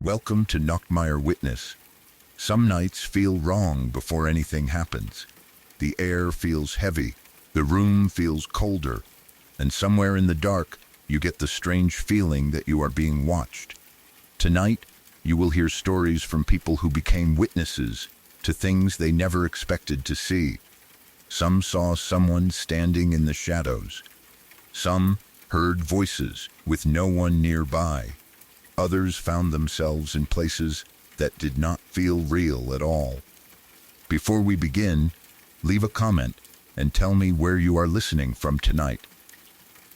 Welcome to Nachtmeier Witness. Some nights feel wrong before anything happens. The air feels heavy, the room feels colder, and somewhere in the dark, you get the strange feeling that you are being watched. Tonight, you will hear stories from people who became witnesses to things they never expected to see. Some saw someone standing in the shadows. Some heard voices with no one nearby. Others found themselves in places that did not feel real at all. Before we begin, leave a comment and tell me where you are listening from tonight.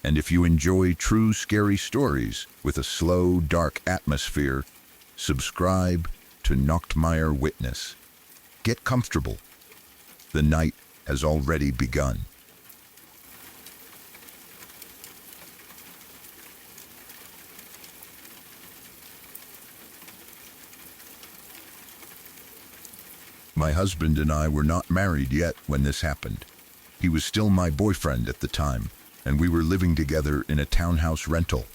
And if you enjoy true scary stories with a slow, dark atmosphere, subscribe to Nachtmeier Witness. Get comfortable. The night has already begun. My husband and I were not married yet when this happened. He was still my boyfriend at the time, and we were living together in a townhouse rental.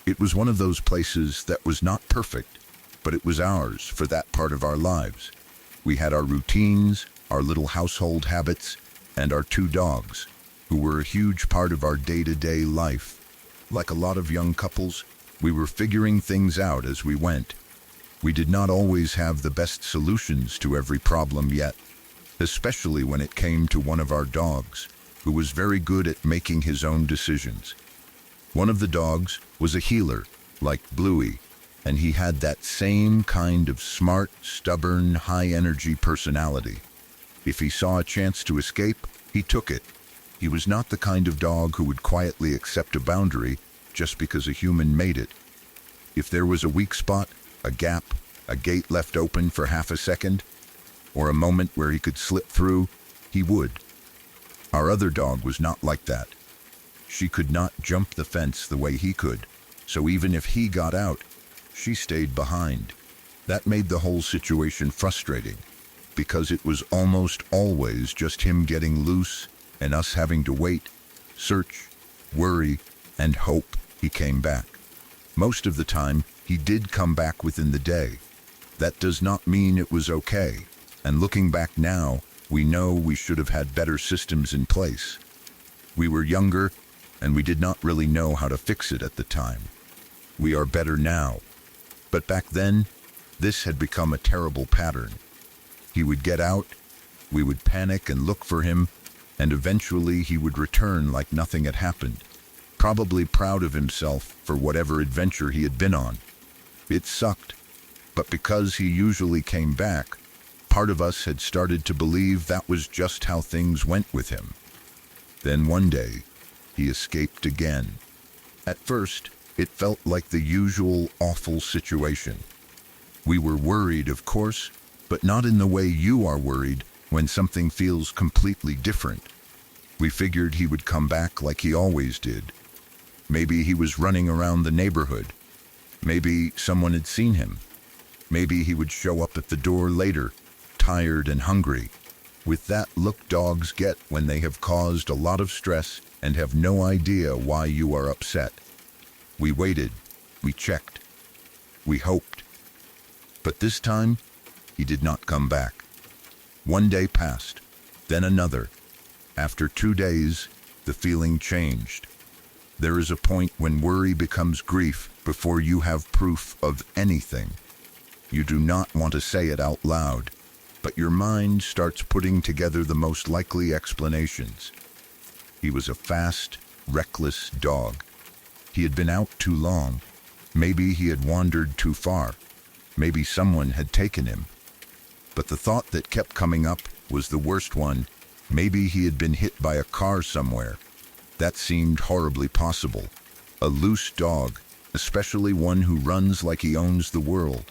It was one of those places that was not perfect, but it was ours for that part of our lives. We had our routines, our little household habits, and our 2 dogs, who were a huge part of our day-to-day life. Like a lot of young couples, we were figuring things out as we went. We did not always have the best solutions to every problem yet, especially when it came to one of our dogs, who was very good at making his own decisions. One of the dogs was a healer, like Bluey, and he had that same kind of smart, stubborn, high-energy personality. If he saw a chance to escape, he took it. He was not the kind of dog who would quietly accept a boundary just because a human made it. If there was a weak spot, a gap, a gate left open for half a second, or a moment where he could slip through, he would. Our other dog was not like that. She could not jump the fence the way he could, so even if he got out, she stayed behind. That made the whole situation frustrating, because it was almost always just him getting loose and us having to wait, search, worry, and hope he came back. Most of the time, he did come back within the day. That does not mean it was okay, and looking back now, we know we should have had better systems in place. We were younger, and we did not really know how to fix it at the time. We are better now, but back then, this had become a terrible pattern. He would get out, we would panic and look for him, and eventually he would return like nothing had happened, probably proud of himself for whatever adventure he had been on. It sucked, but because he usually came back, part of us had started to believe that was just how things went with him. Then one day, he escaped again. At first, it felt like the usual awful situation. We were worried, of course, but not in the way you are worried when something feels completely different. We figured he would come back like he always did. Maybe he was running around the neighborhood. Maybe someone had seen him. Maybe he would show up at the door later, tired and hungry, with that look dogs get when they have caused a lot of stress and have no idea why you are upset. We waited, we checked, we hoped. But this time, he did not come back. One day passed, then another. After 2 days, the feeling changed. There is a point when worry becomes grief before you have proof of anything. You do not want to say it out loud, but your mind starts putting together the most likely explanations. He was a fast, reckless dog. He had been out too long. Maybe he had wandered too far. Maybe someone had taken him. But the thought that kept coming up was the worst one. Maybe he had been hit by a car somewhere. That seemed horribly possible. A loose dog, especially one who runs like he owns the world,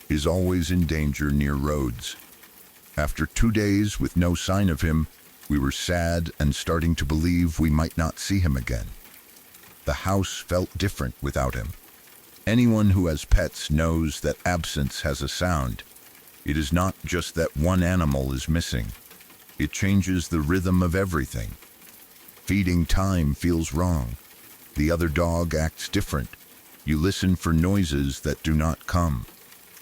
is always in danger near roads. After 2 days with no sign of him, we were sad and starting to believe we might not see him again. The house felt different without him. Anyone who has pets knows that absence has a sound. It is not just that one animal is missing. It changes the rhythm of everything. Feeding time feels wrong. The other dog acts different. You listen for noises that do not come.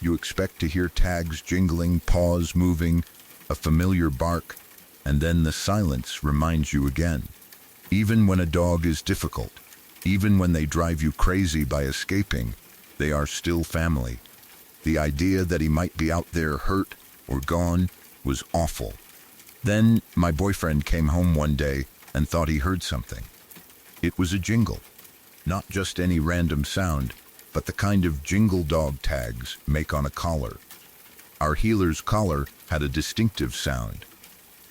You expect to hear tags jingling, paws moving, a familiar bark, and then the silence reminds you again. Even when a dog is difficult, even when they drive you crazy by escaping, they are still family. The idea that he might be out there hurt or gone was awful. Then my boyfriend came home one day and thought he heard something. It was a jingle. Not just any random sound, but the kind of jingle dog tags make on a collar. Our healer's collar had a distinctive sound.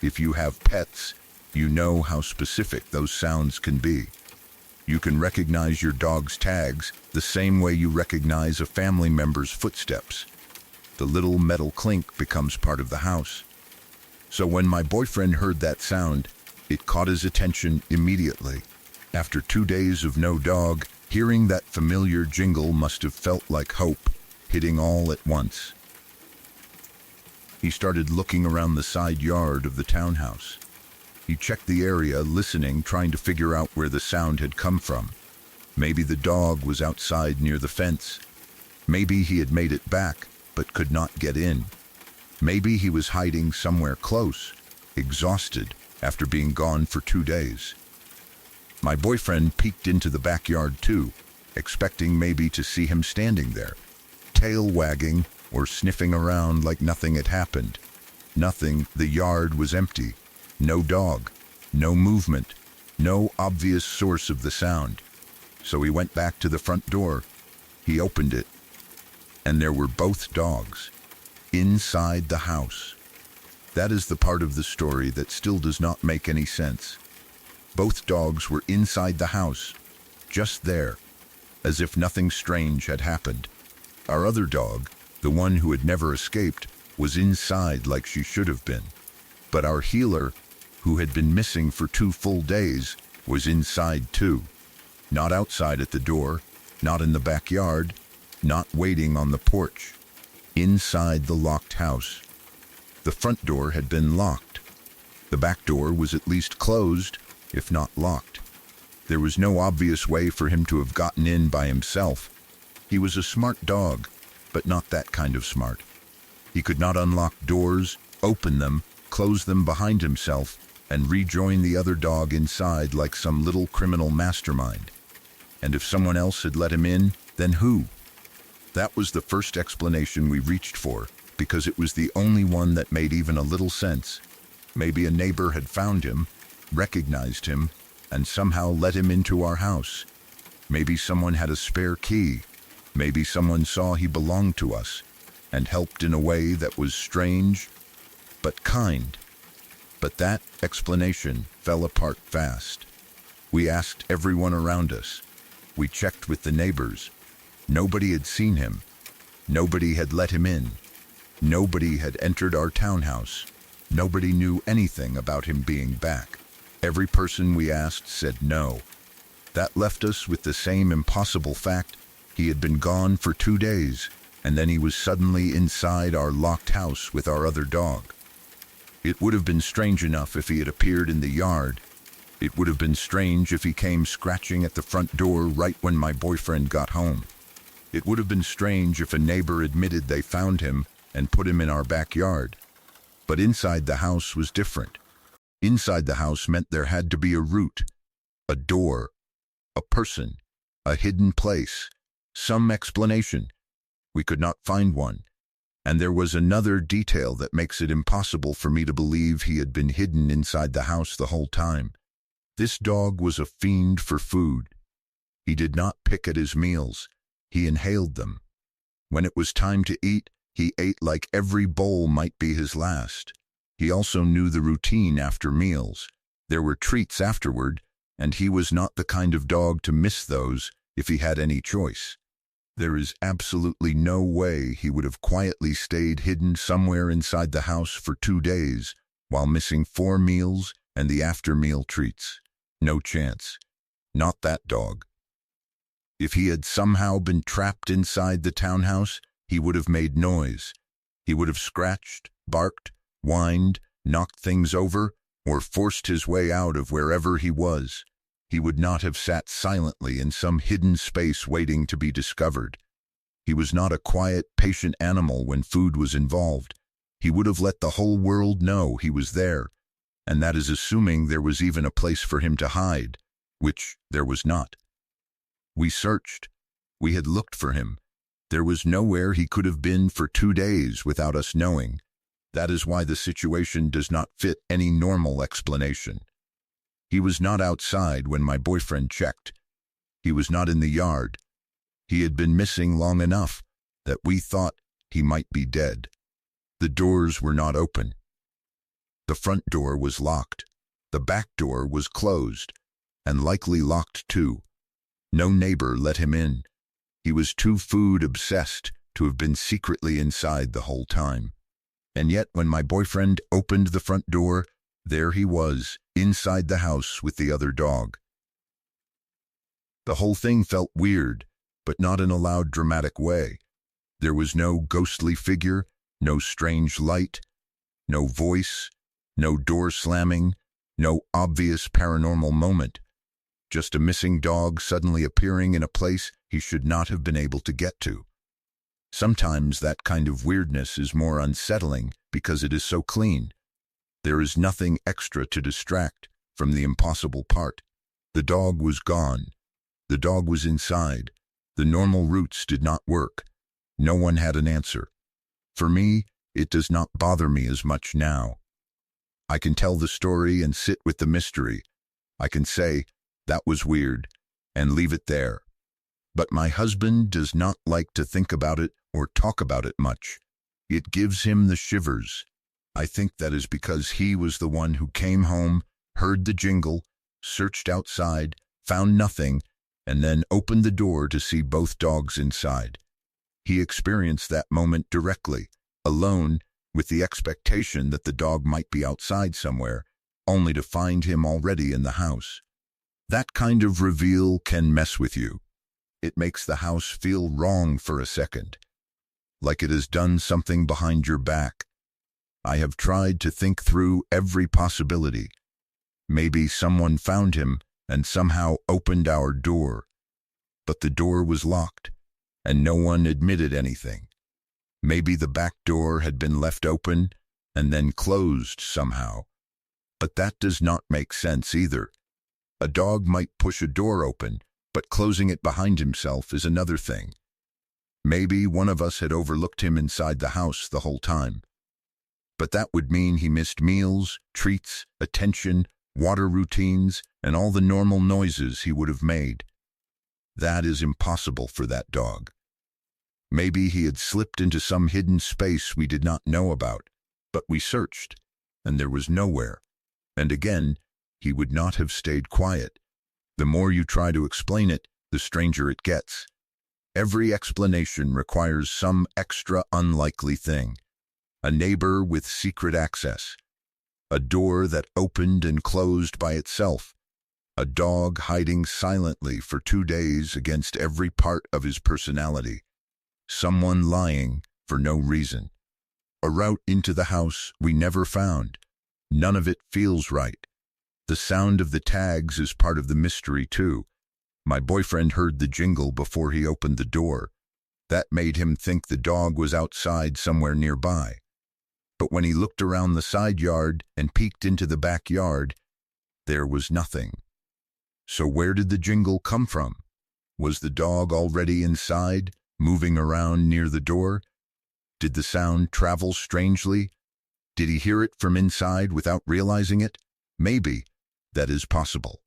If you have pets, you know how specific those sounds can be. You can recognize your dog's tags the same way you recognize a family member's footsteps. The little metal clink becomes part of the house. So when my boyfriend heard that sound, it caught his attention immediately. After 2 days of no dog, hearing that familiar jingle must have felt like hope, hitting all at once. He started looking around the side yard of the townhouse. He checked the area, listening, trying to figure out where the sound had come from. Maybe the dog was outside near the fence. Maybe he had made it back, but could not get in. Maybe he was hiding somewhere close, exhausted after being gone for 2 days. My boyfriend peeked into the backyard too, expecting maybe to see him standing there, tail wagging or sniffing around like nothing had happened. Nothing, the yard was empty. No dog, no movement, no obvious source of the sound. So he went back to the front door. He opened it, and there were both dogs, inside the house. That is the part of the story that still does not make any sense. Both dogs were inside the house, just there, as if nothing strange had happened. Our other dog, the one who had never escaped, was inside like she should have been. But our healer, who had been missing for 2 full days, was inside too. Not outside at the door, not in the backyard, not waiting on the porch. Inside the locked house. The front door had been locked. The back door was at least closed, if not locked. There was no obvious way for him to have gotten in by himself. He was a smart dog, but not that kind of smart. He could not unlock doors, open them, close them behind himself, and rejoin the other dog inside like some little criminal mastermind. And if someone else had let him in, then who? That was the first explanation we reached for, because it was the only one that made even a little sense. Maybe a neighbor had found him, recognized him, and somehow let him into our house. Maybe someone had a spare key. Maybe someone saw he belonged to us, and helped in a way that was strange, but kind. But that explanation fell apart fast. We asked everyone around us. We checked with the neighbors. Nobody had seen him. Nobody had let him in. Nobody had entered our townhouse. Nobody knew anything about him being back. Every person we asked said no. That left us with the same impossible fact. He had been gone for 2 days, and then he was suddenly inside our locked house with our other dog. It would have been strange enough if he had appeared in the yard. It would have been strange if he came scratching at the front door right when my boyfriend got home. It would have been strange if a neighbor admitted they found him and put him in our backyard. But inside the house was different. Inside the house meant there had to be a route, a door, a person, a hidden place, some explanation. We could not find one. And there was another detail that makes it impossible for me to believe he had been hidden inside the house the whole time. This dog was a fiend for food. He did not pick at his meals. He inhaled them. When it was time to eat, he ate like every bowl might be his last. He also knew the routine after meals. There were treats afterward, and he was not the kind of dog to miss those if he had any choice. There is absolutely no way he would have quietly stayed hidden somewhere inside the house for 2 days while missing 4 meals and the after-meal treats. No chance. Not that dog. If he had somehow been trapped inside the townhouse, he would have made noise. He would have scratched, barked, whined, knocked things over, or forced his way out of wherever he was. He would not have sat silently in some hidden space waiting to be discovered. He was not a quiet, patient animal when food was involved. He would have let the whole world know he was there, and that is assuming there was even a place for him to hide, which there was not. We searched. We had looked for him. There was nowhere he could have been for 2 days without us knowing. That is why the situation does not fit any normal explanation. He was not outside when my boyfriend checked. He was not in the yard. He had been missing long enough that we thought he might be dead. The doors were not open. The front door was locked. The back door was closed, and likely locked too. No neighbor let him in. He was too food-obsessed to have been secretly inside the whole time. And yet when my boyfriend opened the front door, there he was, inside the house with the other dog. The whole thing felt weird, but not in a loud, dramatic way. There was no ghostly figure, no strange light, no voice, no door slamming, no obvious paranormal moment. Just a missing dog suddenly appearing in a place he should not have been able to get to. Sometimes that kind of weirdness is more unsettling because it is so clean. There is nothing extra to distract from the impossible part. The dog was gone. The dog was inside. The normal routes did not work. No one had an answer. For me, it does not bother me as much now. I can tell the story and sit with the mystery. I can say, that was weird, and leave it there. But my husband does not like to think about it or talk about it much. It gives him the shivers. I think that is because he was the one who came home, heard the jingle, searched outside, found nothing, and then opened the door to see both dogs inside. He experienced that moment directly, alone, with the expectation that the dog might be outside somewhere, only to find him already in the house. That kind of reveal can mess with you. It makes the house feel wrong for a second, like it has done something behind your back. I have tried to think through every possibility. Maybe someone found him and somehow opened our door, but the door was locked, and no one admitted anything. Maybe the back door had been left open and then closed somehow, but that does not make sense either. A dog might push a door open, but closing it behind himself is another thing. Maybe one of us had overlooked him inside the house the whole time. But that would mean he missed meals, treats, attention, water routines, and all the normal noises he would have made. That is impossible for that dog. Maybe he had slipped into some hidden space we did not know about, but we searched, and there was nowhere. And again, he would not have stayed quiet. The more you try to explain it, the stranger it gets. Every explanation requires some extra unlikely thing. A neighbor with secret access. A door that opened and closed by itself. A dog hiding silently for 2 days against every part of his personality. Someone lying for no reason. A route into the house we never found. None of it feels right. The sound of the tags is part of the mystery too. My boyfriend heard the jingle before he opened the door. That made him think the dog was outside somewhere nearby. But when he looked around the side yard and peeked into the backyard, there was nothing. So where did the jingle come from? Was the dog already inside, moving around near the door? Did the sound travel strangely? Did he hear it from inside without realizing it? Maybe. That is possible.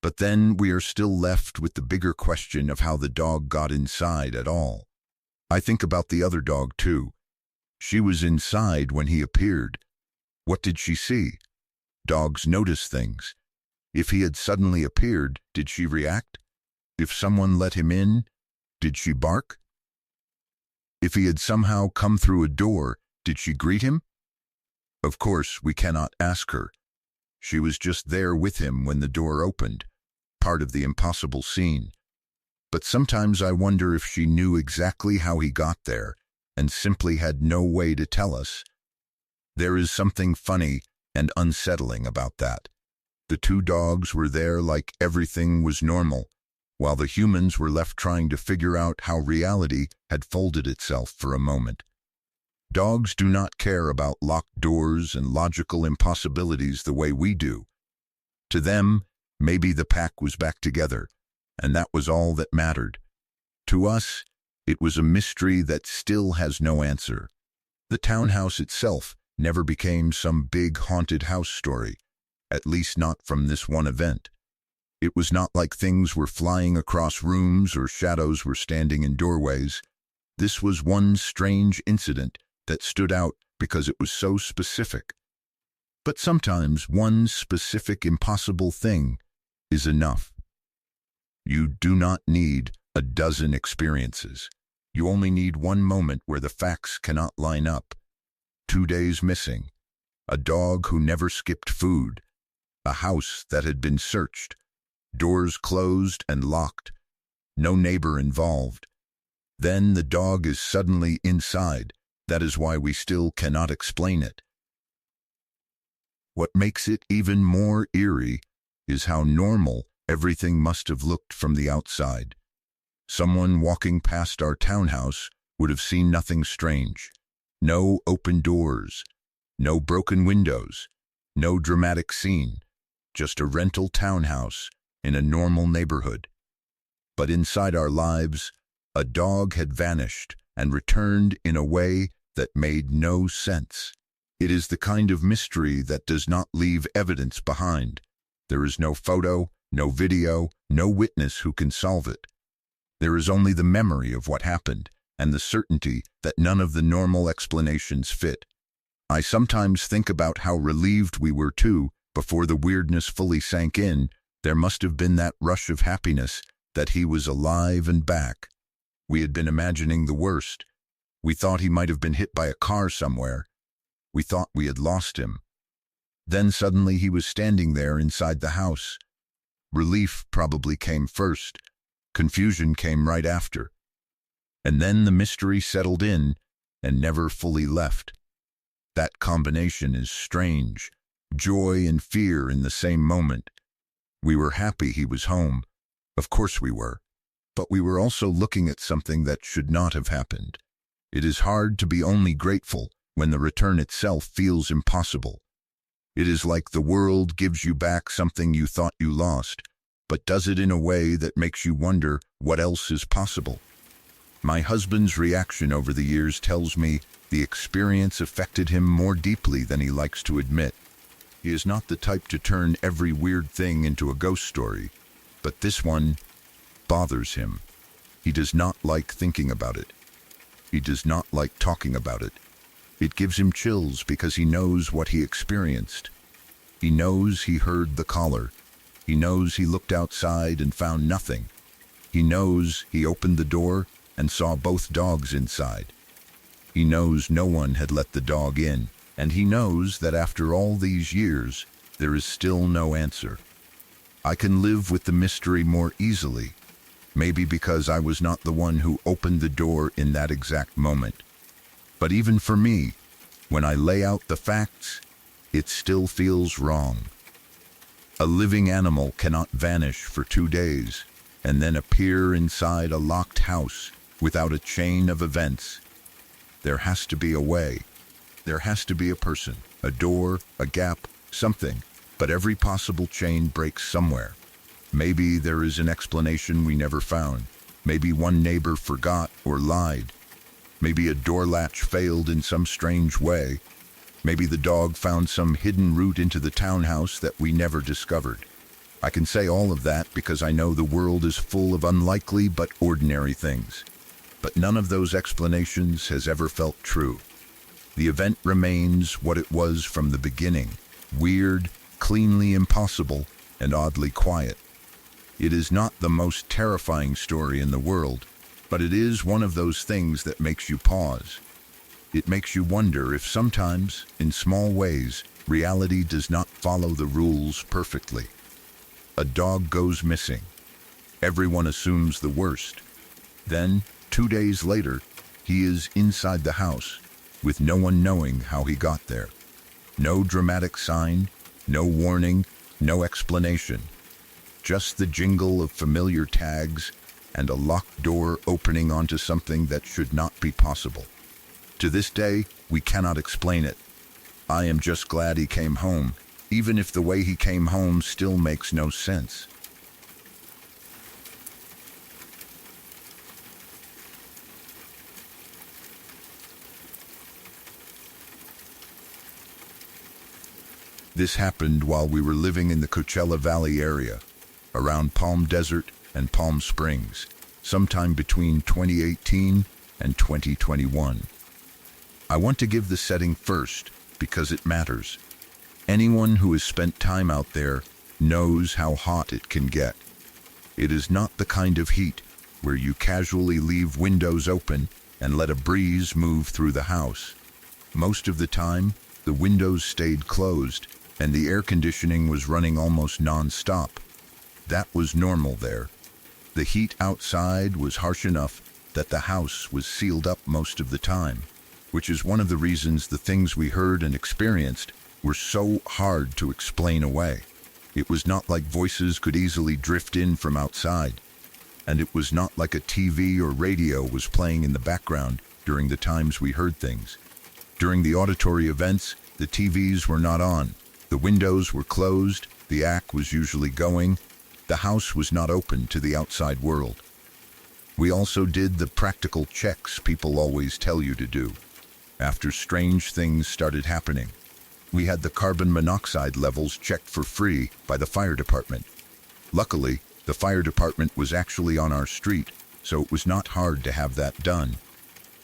But then we are still left with the bigger question of how the dog got inside at all. I think about the other dog too. She was inside when he appeared. What did she see? Dogs notice things. If he had suddenly appeared, did she react? If someone let him in, did she bark? If he had somehow come through a door, did she greet him? Of course, we cannot ask her. She was just there with him when the door opened, part of the impossible scene. But sometimes I wonder if she knew exactly how he got there and simply had no way to tell us. There is something funny and unsettling about that. The two dogs were there like everything was normal, while the humans were left trying to figure out how reality had folded itself for a moment. Dogs do not care about locked doors and logical impossibilities the way we do. To them, maybe the pack was back together, and that was all that mattered. To us, it was a mystery that still has no answer. The townhouse itself never became some big haunted house story, at least not from this one event. It was not like things were flying across rooms or shadows were standing in doorways. This was one strange incident that stood out because it was so specific. But sometimes one specific impossible thing is enough. You do not need a dozen experiences. You only need one moment where the facts cannot line up. 2 days missing, a dog who never skipped food, a house that had been searched, doors closed and locked, no neighbor involved. Then the dog is suddenly inside. That is why we still cannot explain it. What makes it even more eerie is how normal everything must have looked from the outside. Someone walking past our townhouse would have seen nothing strange. No open doors, no broken windows, no dramatic scene, just a rental townhouse in a normal neighborhood. But inside our lives, a dog had vanished and returned in a way that made no sense. It is the kind of mystery that does not leave evidence behind. There is no photo, no video, no witness who can solve it. There is only the memory of what happened and the certainty that none of the normal explanations fit. I sometimes think about how relieved we were too before the weirdness fully sank in. There must have been that rush of happiness that he was alive and back. We had been imagining the worst. We thought he might have been hit by a car somewhere. We thought we had lost him. Then suddenly he was standing there inside the house. Relief probably came first. Confusion came right after. And then the mystery settled in and never fully left. That combination is strange. Joy and fear in the same moment. We were happy he was home. Of course we were. But we were also looking at something that should not have happened. It is hard to be only grateful when the return itself feels impossible. It is like the world gives you back something you thought you lost, but does it in a way that makes you wonder what else is possible. My husband's reaction over the years tells me the experience affected him more deeply than he likes to admit. He is not the type to turn every weird thing into a ghost story, but this one bothers him. He does not like thinking about it. He does not like talking about it. It gives him chills because he knows what he experienced. He knows he heard the caller. He knows he looked outside and found nothing. He knows he opened the door and saw both dogs inside. He knows no one had let the dog in, and he knows that after all these years, there is still no answer. I can live with the mystery more easily, maybe because I was not the one who opened the door in that exact moment. But even for me, when I lay out the facts, it still feels wrong. A living animal cannot vanish for 2 days and then appear inside a locked house without a chain of events. There has to be a way. There has to be a person, a door, a gap, something. But every possible chain breaks somewhere. Maybe there is an explanation we never found. Maybe one neighbor forgot or lied. Maybe a door latch failed in some strange way. Maybe the dog found some hidden route into the townhouse that we never discovered. I can say all of that because I know the world is full of unlikely but ordinary things. But none of those explanations has ever felt true. The event remains what it was from the beginning. Weird, cleanly impossible, and oddly quiet. It is not the most terrifying story in the world, but it is one of those things that makes you pause. It makes you wonder if sometimes, in small ways, reality does not follow the rules perfectly. A dog goes missing. Everyone assumes the worst. Then, 2 days later, he is inside the house, with no one knowing how he got there. No dramatic sign, no warning, No explanation, just the jingle of familiar tags and a locked door opening onto something that should not be possible. To this day, we cannot explain it. I am just glad he came home, even if the way he came home still makes no sense. This happened while we were living in the Coachella Valley area, around Palm Desert and Palm Springs, sometime between 2018 and 2021. I want to give the setting first because it matters. Anyone who has spent time out there knows how hot it can get. It is not the kind of heat where you casually leave windows open and let a breeze move through the house. Most of the time, the windows stayed closed and the air conditioning was running almost non-stop. That was normal there. The heat outside was harsh enough that the house was sealed up most of the time, which is one of the reasons the things we heard and experienced were so hard to explain away. It was not like voices could easily drift in from outside, and it was not like a TV or radio was playing in the background during the times we heard things. During the auditory events, the TVs were not on. The windows were closed, the act was usually going, the house was not open to the outside world. We also did the practical checks people always tell you to do. After strange things started happening, we had the carbon monoxide levels checked for free by the fire department. Luckily, the fire department was actually on our street, so it was not hard to have that done.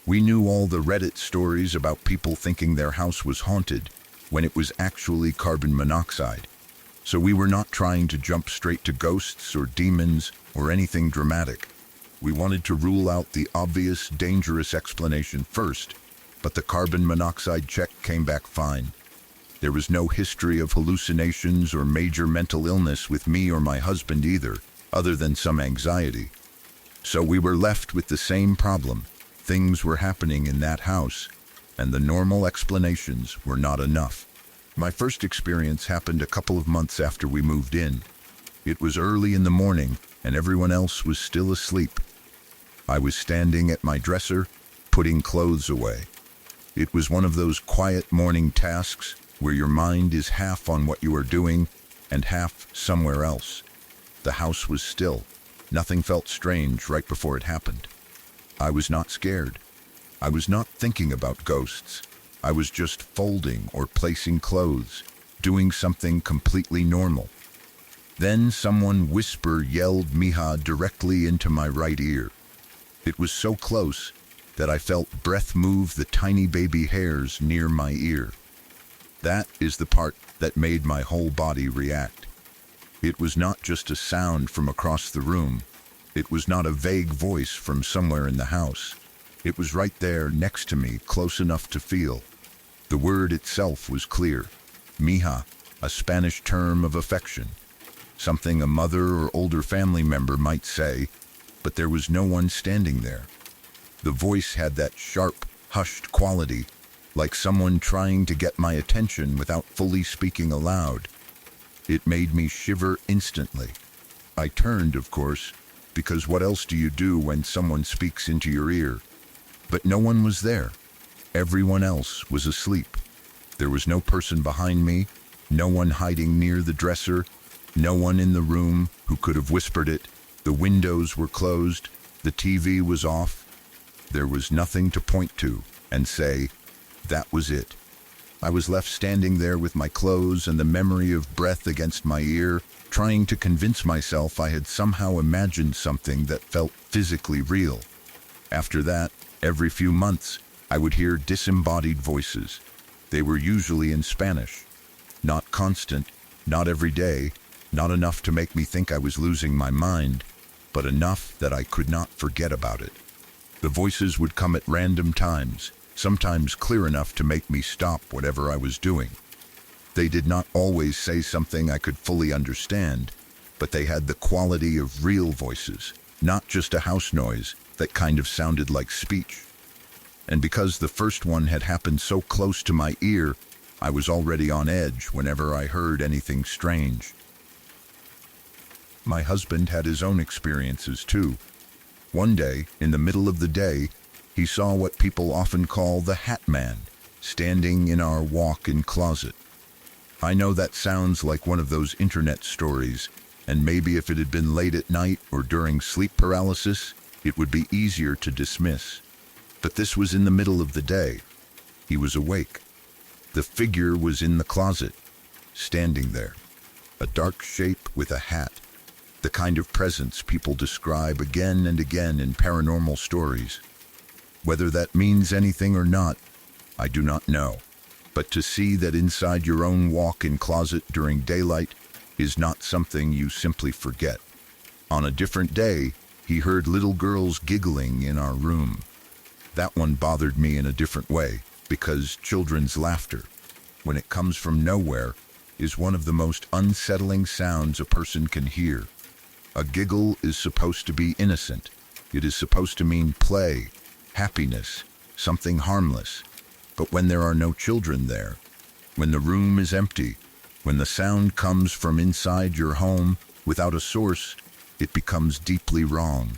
We knew all the Reddit stories about people thinking their house was haunted when it was actually carbon monoxide. So we were not trying to jump straight to ghosts or demons or anything dramatic. We wanted to rule out the obvious, dangerous explanation first, but the carbon monoxide check came back fine. There was no history of hallucinations or major mental illness with me or my husband either, other than some anxiety. So we were left with the same problem. Things were happening in that house, and the normal explanations were not enough. My first experience happened a couple of months after we moved in. It was early in the morning, and everyone else was still asleep. I was standing at my dresser, putting clothes away. It was one of those quiet morning tasks where your mind is half on what you are doing and half somewhere else. The house was still. Nothing felt strange right before it happened. I was not scared. I was not thinking about ghosts. I was just folding or placing clothes, doing something completely normal. Then someone yelled Miha directly into my right ear. It was so close that I felt breath move the tiny baby hairs near my ear. That is the part that made my whole body react. It was not just a sound from across the room. It was not a vague voice from somewhere in the house. It was right there next to me, close enough to feel. The word itself was clear. Mija, a Spanish term of affection. Something a mother or older family member might say, but there was no one standing there. The voice had that sharp, hushed quality, like someone trying to get my attention without fully speaking aloud. It made me shiver instantly. I turned, of course, because what else do you do when someone speaks into your ear? But no one was there. Everyone else was asleep. There was no person behind me, no one hiding near the dresser, no one in the room who could have whispered it. The windows were closed, the TV was off. There was nothing to point to and say, that was it. I was left standing there with my clothes and the memory of breath against my ear, trying to convince myself I had somehow imagined something that felt physically real. After that, every few months, I would hear disembodied voices. They were usually in Spanish. Not constant, not every day, not enough to make me think I was losing my mind, but enough that I could not forget about it. The voices would come at random times, sometimes clear enough to make me stop whatever I was doing. They did not always say something I could fully understand, but they had the quality of real voices, not just a house noise that kind of sounded like speech. And because the first one had happened so close to my ear, I was already on edge whenever I heard anything strange. My husband had his own experiences too. One day, in the middle of the day, he saw what people often call the Hat Man, standing in our walk-in closet. I know that sounds like one of those internet stories, and maybe if it had been late at night or during sleep paralysis, it would be easier to dismiss. But this was in the middle of the day. He was awake. The figure was in the closet, standing there. A dark shape with a hat. The kind of presence people describe again and again in paranormal stories. Whether that means anything or not, I do not know. But to see that inside your own walk-in closet during daylight is not something you simply forget. On a different day, he heard little girls giggling in our room. That one bothered me in a different way, because children's laughter, when it comes from nowhere, is one of the most unsettling sounds a person can hear. A giggle is supposed to be innocent. It is supposed to mean play, happiness, something harmless. But when there are no children there, when the room is empty, when the sound comes from inside your home without a source, it becomes deeply wrong.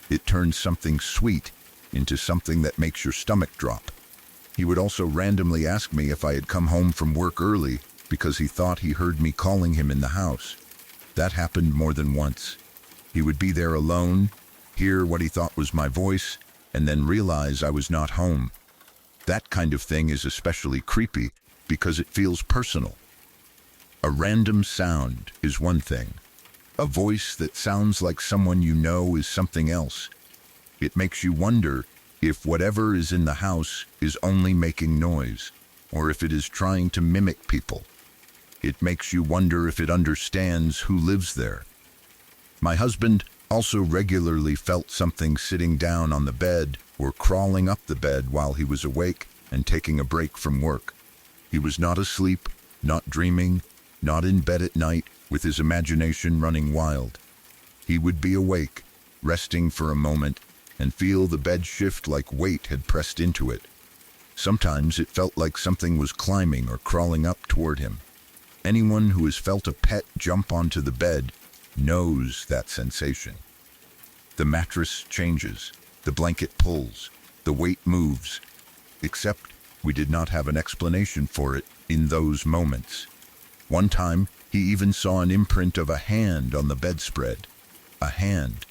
It turns something sweet into something that makes your stomach drop. He would also randomly ask me if I had come home from work early because he thought he heard me calling him in the house. That happened more than once. He would be there alone, hear what he thought was my voice, and then realize I was not home. That kind of thing is especially creepy because it feels personal. A random sound is one thing. A voice that sounds like someone you know is something else. It makes you wonder if whatever is in the house is only making noise, or if it is trying to mimic people. It makes you wonder if it understands who lives there. My husband also regularly felt something sitting down on the bed or crawling up the bed while he was awake and taking a break from work. He was not asleep, not dreaming, not in bed at night with his imagination running wild. He would be awake, resting for a moment, and feel the bed shift like weight had pressed into it. Sometimes it felt like something was climbing or crawling up toward him. Anyone who has felt a pet jump onto the bed knows that sensation. The mattress changes, the blanket pulls, the weight moves, except we did not have an explanation for it in those moments. One time, he even saw an imprint of a hand on the bedspread. A hand.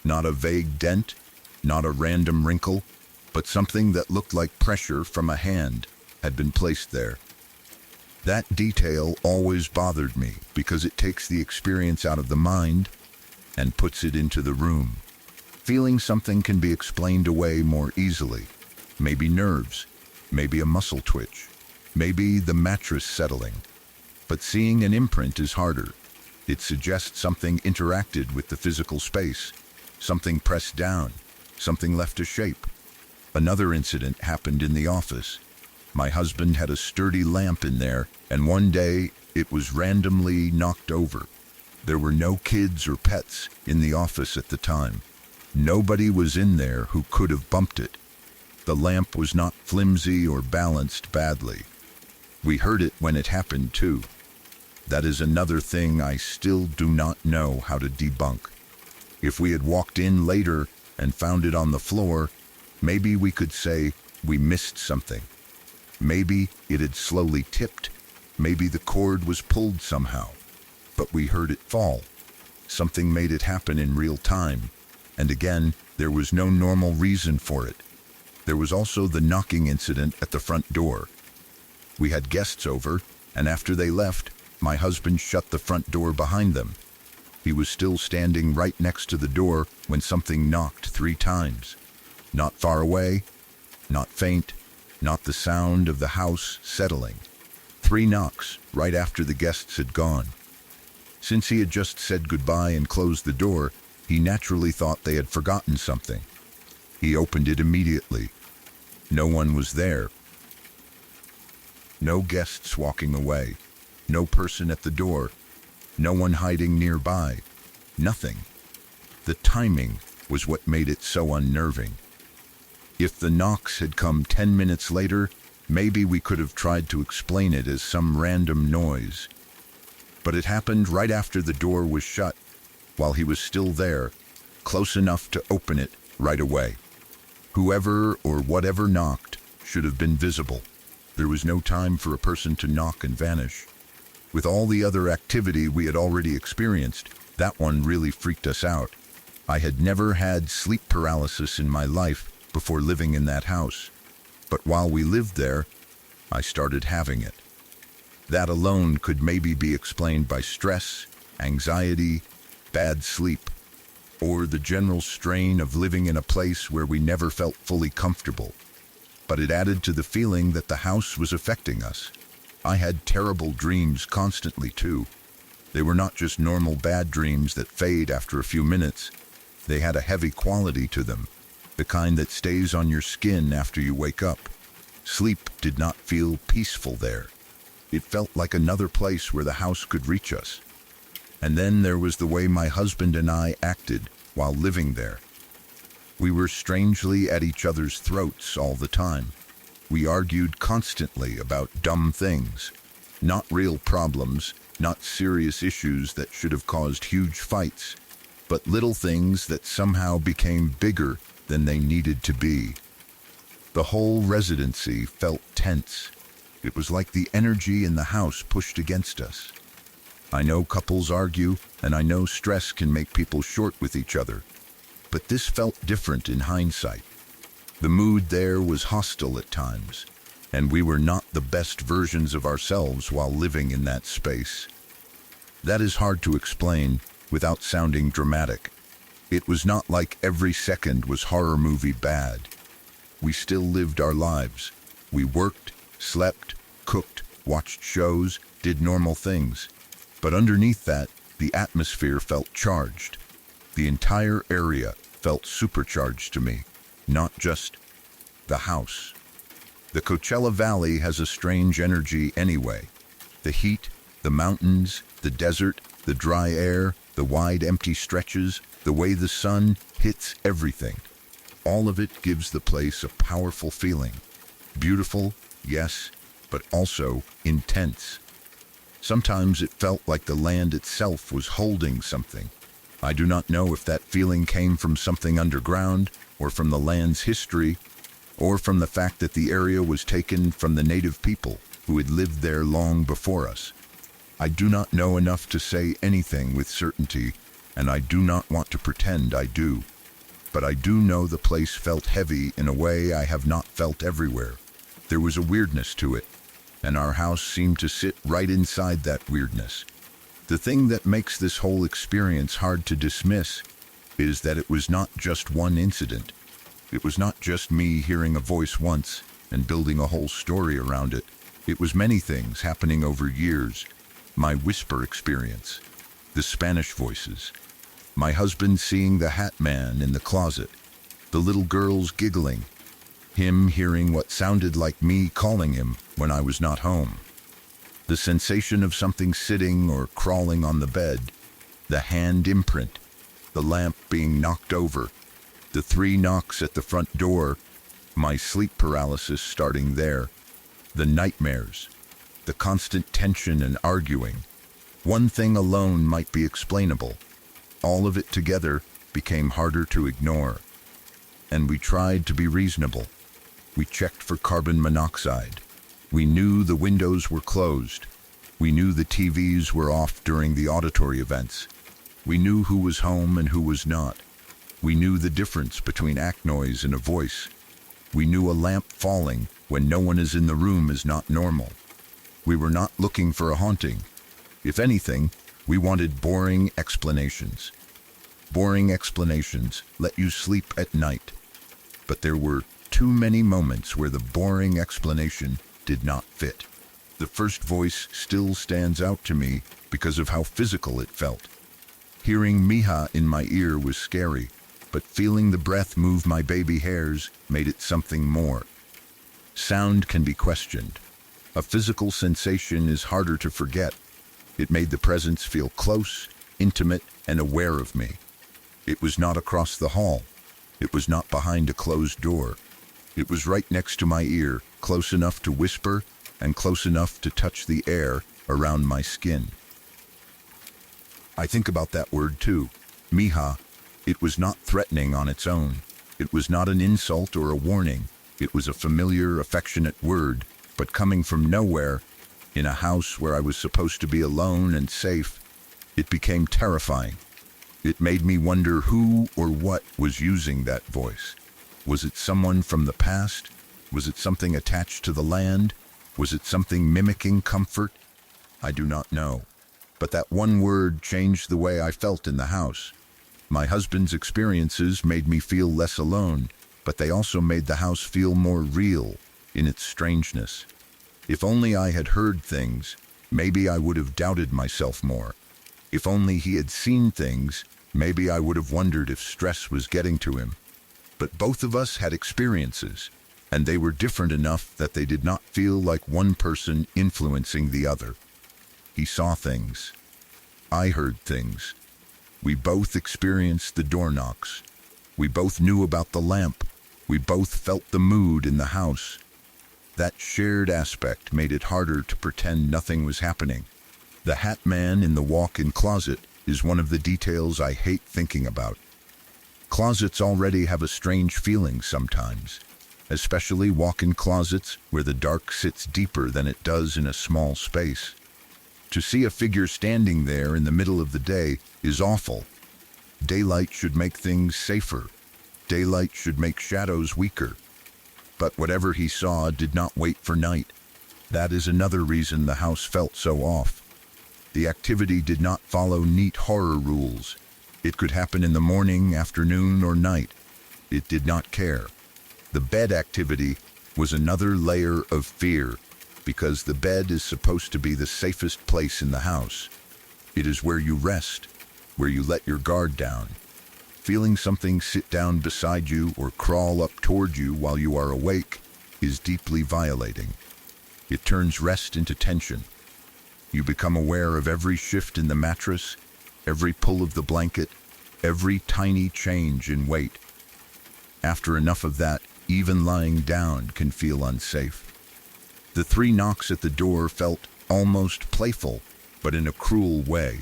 Not a vague dent, not a random wrinkle, but something that looked like pressure from a hand had been placed there. That detail always bothered me because it takes the experience out of the mind and puts it into the room. Feeling something can be explained away more easily. Maybe nerves, maybe a muscle twitch, maybe the mattress settling. But seeing an imprint is harder. It suggests something interacted with the physical space, something pressed down, something left a shape. Another incident happened in the office. My husband had a sturdy lamp in there, and one day it was randomly knocked over. There were no kids or pets in the office at the time. Nobody was in there who could have bumped it. The lamp was not flimsy or balanced badly. We heard it when it happened too. That is another thing I still do not know how to debunk. If we had walked in later and found it on the floor, maybe we could say we missed something. Maybe it had slowly tipped. Maybe the cord was pulled somehow. But we heard it fall. Something made it happen in real time. And again, there was no normal reason for it. There was also the knocking incident at the front door. We had guests over, and after they left, my husband shut the front door behind them. He was still standing right next to the door when something knocked 3 times. Not far away, not faint, not the sound of the house settling. 3 knocks right after the guests had gone. Since he had just said goodbye and closed the door, he naturally thought they had forgotten something. He opened it immediately. No one was there. No guests walking away. No person at the door. No one hiding nearby. Nothing. The timing was what made it so unnerving. If the knocks had come 10 minutes later, maybe we could have tried to explain it as some random noise. But it happened right after the door was shut, while he was still there, close enough to open it right away. Whoever or whatever knocked should have been visible. There was no time for a person to knock and vanish. With all the other activity we had already experienced, that one really freaked us out. I had never had sleep paralysis in my life before living in that house. But while we lived there, I started having it. That alone could maybe be explained by stress, anxiety, bad sleep, or the general strain of living in a place where we never felt fully comfortable. But it added to the feeling that the house was affecting us. I had terrible dreams constantly too. They were not just normal bad dreams that fade after a few minutes. They had a heavy quality to them, the kind that stays on your skin after you wake up. Sleep did not feel peaceful there. It felt like another place where the house could reach us. And then there was the way my husband and I acted while living there. We were strangely at each other's throats all the time. We argued constantly about dumb things, not real problems, not serious issues that should have caused huge fights, but little things that somehow became bigger than they needed to be. The whole residency felt tense. It was like the energy in the house pushed against us. I know couples argue, and I know stress can make people short with each other, but this felt different in hindsight. The mood there was hostile at times, and we were not the best versions of ourselves while living in that space. That is hard to explain without sounding dramatic. It was not like every second was horror movie bad. We still lived our lives. We worked, slept, cooked, watched shows, did normal things. But underneath that, the atmosphere felt charged. The entire area felt supercharged to me, not just the house. The Coachella Valley has a strange energy anyway. The heat, the mountains, the desert, the dry air, the wide empty stretches, the way the sun hits everything. All of it gives the place a powerful feeling. Beautiful, yes, but also intense. Sometimes it felt like the land itself was holding something. I do not know if that feeling came from something underground, or from the land's history, or from the fact that the area was taken from the native people who had lived there long before us. I do not know enough to say anything with certainty, and I do not want to pretend I do. But I do know the place felt heavy in a way I have not felt everywhere. There was a weirdness to it, and our house seemed to sit right inside that weirdness. The thing that makes this whole experience hard to dismiss is that it was not just one incident. It was not just me hearing a voice once and building a whole story around it. It was many things happening over years. My whisper experience, the Spanish voices, my husband seeing the hat man in the closet, the little girls giggling, him hearing what sounded like me calling him when I was not home, the sensation of something sitting or crawling on the bed, the hand imprint, the lamp being knocked over, the 3 knocks at the front door, my sleep paralysis starting there, the nightmares, the constant tension and arguing. One thing alone might be explainable. All of it together became harder to ignore. And we tried to be reasonable. We checked for carbon monoxide. We knew the windows were closed. We knew the TVs were off during the auditory events. We knew who was home and who was not. We knew the difference between act noise and a voice. We knew a lamp falling when no one is in the room is not normal. We were not looking for a haunting. If anything, we wanted boring explanations. Boring explanations let you sleep at night. But there were too many moments where the boring explanation did not fit. The first voice still stands out to me because of how physical it felt. Hearing Mija in my ear was scary, but feeling the breath move my baby hairs made it something more. Sound can be questioned. A physical sensation is harder to forget. It made the presence feel close, intimate, and aware of me. It was not across the hall. It was not behind a closed door. It was right next to my ear, close enough to whisper and close enough to touch the air around my skin. I think about that word too. Mija, it was not threatening on its own. It was not an insult or a warning. It was a familiar, affectionate word, but coming from nowhere, in a house where I was supposed to be alone and safe, it became terrifying. It made me wonder who or what was using that voice. Was it someone from the past? Was it something attached to the land? Was it something mimicking comfort? I do not know. But that one word changed the way I felt in the house. My husband's experiences made me feel less alone, but they also made the house feel more real in its strangeness. If only I had heard things, maybe I would have doubted myself more. If only he had seen things, maybe I would have wondered if stress was getting to him. But both of us had experiences, and they were different enough that they did not feel like one person influencing the other. He saw things. I heard things. We both experienced the door knocks. We both knew about the lamp. We both felt the mood in the house. That shared aspect made it harder to pretend nothing was happening. The hat man in the walk-in closet is one of the details I hate thinking about. Closets already have a strange feeling sometimes, especially walk-in closets where the dark sits deeper than it does in a small space. To see a figure standing there in the middle of the day is awful. Daylight should make things safer. Daylight should make shadows weaker. But whatever he saw did not wait for night. That is another reason the house felt so off. The activity did not follow neat horror rules. It could happen in the morning, afternoon, or night. It did not care. The bed activity was another layer of fear, because the bed is supposed to be the safest place in the house. It is where you rest, where you let your guard down. Feeling something sit down beside you or crawl up toward you while you are awake is deeply violating. It turns rest into tension. You become aware of every shift in the mattress, every pull of the blanket, every tiny change in weight. After enough of that, even lying down can feel unsafe. The 3 knocks at the door felt almost playful, but in a cruel way.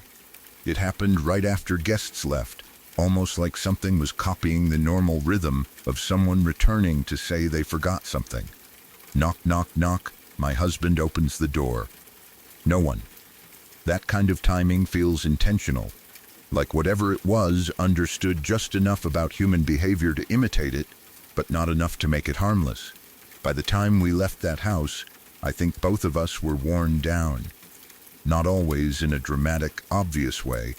It happened right after guests left, almost like something was copying the normal rhythm of someone returning to say they forgot something. Knock, knock, knock. My husband opens the door. No one. That kind of timing feels intentional, like whatever it was understood just enough about human behavior to imitate it, but not enough to make it harmless. By the time we left that house, I think both of us were worn down. Not always in a dramatic, obvious way,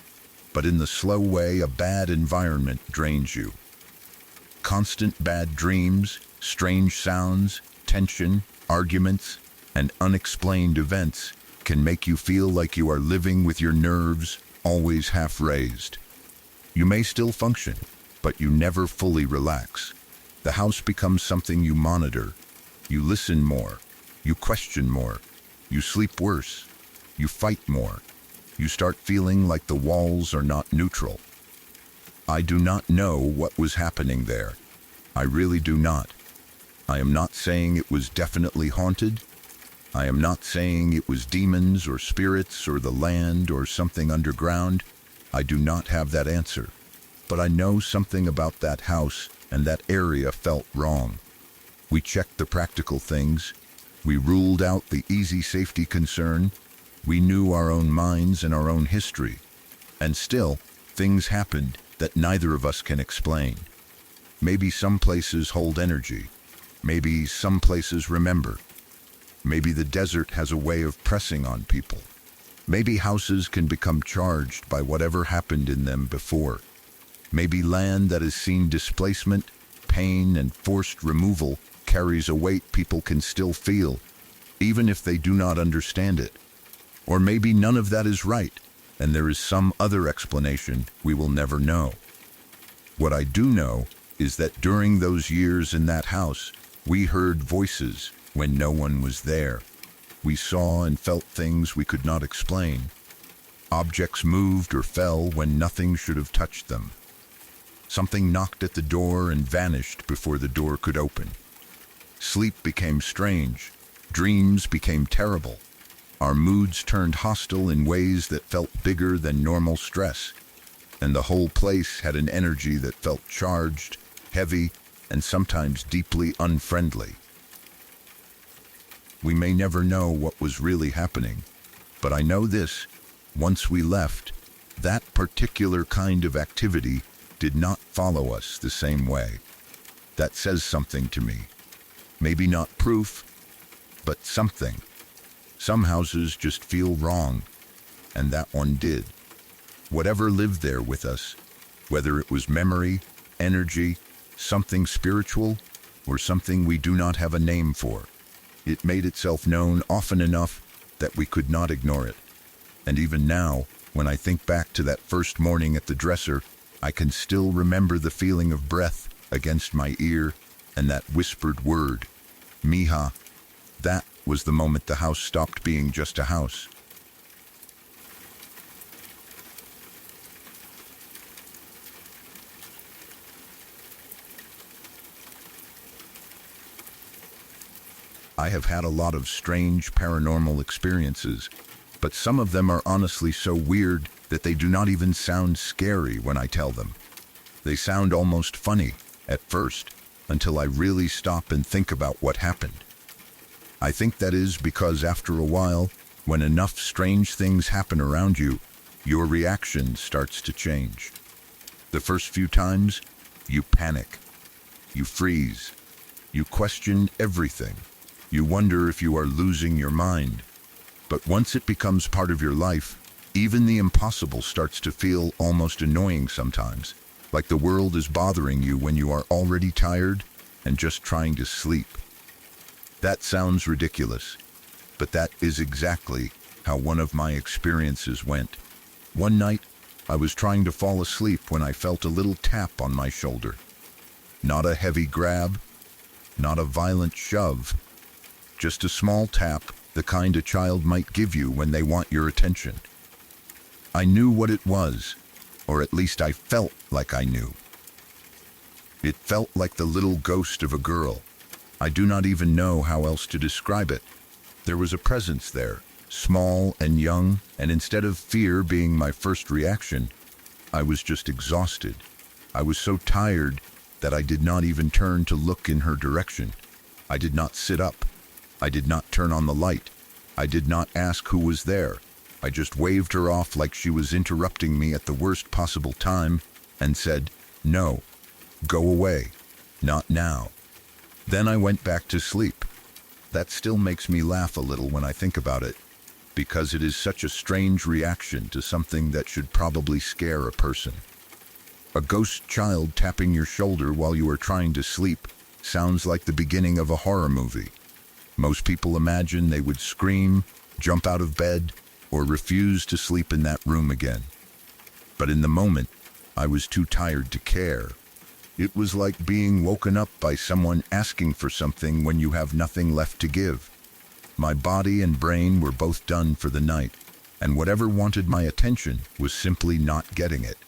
but in the slow way a bad environment drains you. Constant bad dreams, strange sounds, tension, arguments, and unexplained events can make you feel like you are living with your nerves always half raised. You may still function, but you never fully relax. The house becomes something you monitor. You listen more. You question more. You sleep worse. You fight more. You start feeling like the walls are not neutral. I do not know what was happening there. I really do not. I am not saying it was definitely haunted. I am not saying it was demons or spirits or the land or something underground. I do not have that answer. But I know something about that house, and that area felt wrong. We checked the practical things. We ruled out the easy safety concern. We knew our own minds and our own history. And still, things happened that neither of us can explain. Maybe some places hold energy. Maybe some places remember. Maybe the desert has a way of pressing on people. Maybe houses can become charged by whatever happened in them before. Maybe land that has seen displacement, pain, and forced removal carries a weight people can still feel, even if they do not understand it. Or maybe none of that is right, and there is some other explanation we will never know. What I do know is that during those years in that house, we heard voices when no one was there. We saw and felt things we could not explain. Objects moved or fell when nothing should have touched them. Something knocked at the door and vanished before the door could open. Sleep became strange. Dreams became terrible. Our moods turned hostile in ways that felt bigger than normal stress. and the whole place had an energy that felt charged, heavy, and sometimes deeply unfriendly. We may never know what was really happening, but I know this: once we left, that particular kind of activity did not follow us the same way. That says something to me. Maybe not proof, but something. Some houses just feel wrong, and that one did. Whatever lived there with us, whether it was memory, energy, something spiritual, or something we do not have a name for, it made itself known often enough that we could not ignore it. And even now, when I think back to that first morning at the dresser, I can still remember the feeling of breath against my ear and that whispered word, Mija. That was the moment the house stopped being just a house. I have had a lot of strange paranormal experiences, but some of them are honestly so weird that they do not even sound scary when I tell them. They sound almost funny at first, until I really stop and think about what happened. I think that is because after a while, when enough strange things happen around you, your reaction starts to change. The first few times, you panic, you freeze, you question everything. You wonder if you are losing your mind. But once it becomes part of your life, even the impossible starts to feel almost annoying sometimes, like the world is bothering you when you are already tired and just trying to sleep. That sounds ridiculous, but that is exactly how one of my experiences went. One night, I was trying to fall asleep when I felt a little tap on my shoulder. Not a heavy grab, not a violent shove, just a small tap, the kind a child might give you when they want your attention. I knew what it was, or at least I felt like I knew. It felt like the little ghost of a girl. I do not even know how else to describe it. There was a presence there, small and young, and instead of fear being my first reaction, I was just exhausted. I was so tired that I did not even turn to look in her direction. I did not sit up. I did not turn on the light. I did not ask who was there. I just waved her off like she was interrupting me at the worst possible time and said, "No, go away, not now." Then I went back to sleep. That still makes me laugh a little when I think about it, because it is such a strange reaction to something that should probably scare a person. A ghost child tapping your shoulder while you are trying to sleep sounds like the beginning of a horror movie. Most people imagine they would scream, jump out of bed, or refuse to sleep in that room again. But in the moment, I was too tired to care. It was like being woken up by someone asking for something when you have nothing left to give. My body and brain were both done for the night, and whatever wanted my attention was simply not getting it.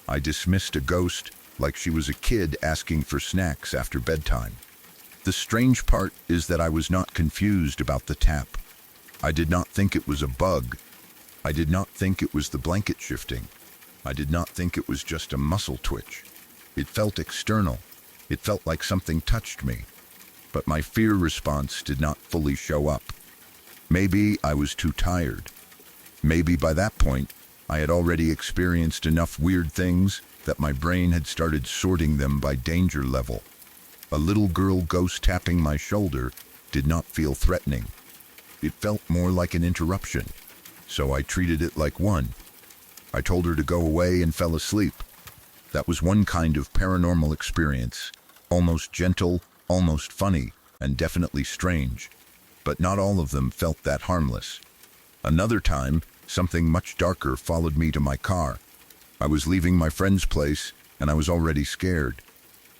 I dismissed a ghost like she was a kid asking for snacks after bedtime. The strange part is that I was not confused about the tap. I did not think it was a bug. I did not think it was the blanket shifting. I did not think it was just a muscle twitch. It felt external. It felt like something touched me. But my fear response did not fully show up. Maybe I was too tired. Maybe by that point, I had already experienced enough weird things that my brain had started sorting them by danger level. A little girl ghost tapping my shoulder did not feel threatening. It felt more like an interruption, so I treated it like one. I told her to go away and fell asleep. That was one kind of paranormal experience, almost gentle, almost funny, and definitely strange. But not all of them felt that harmless. Another time, something much darker followed me to my car. I was leaving my friend's place, and I was already scared.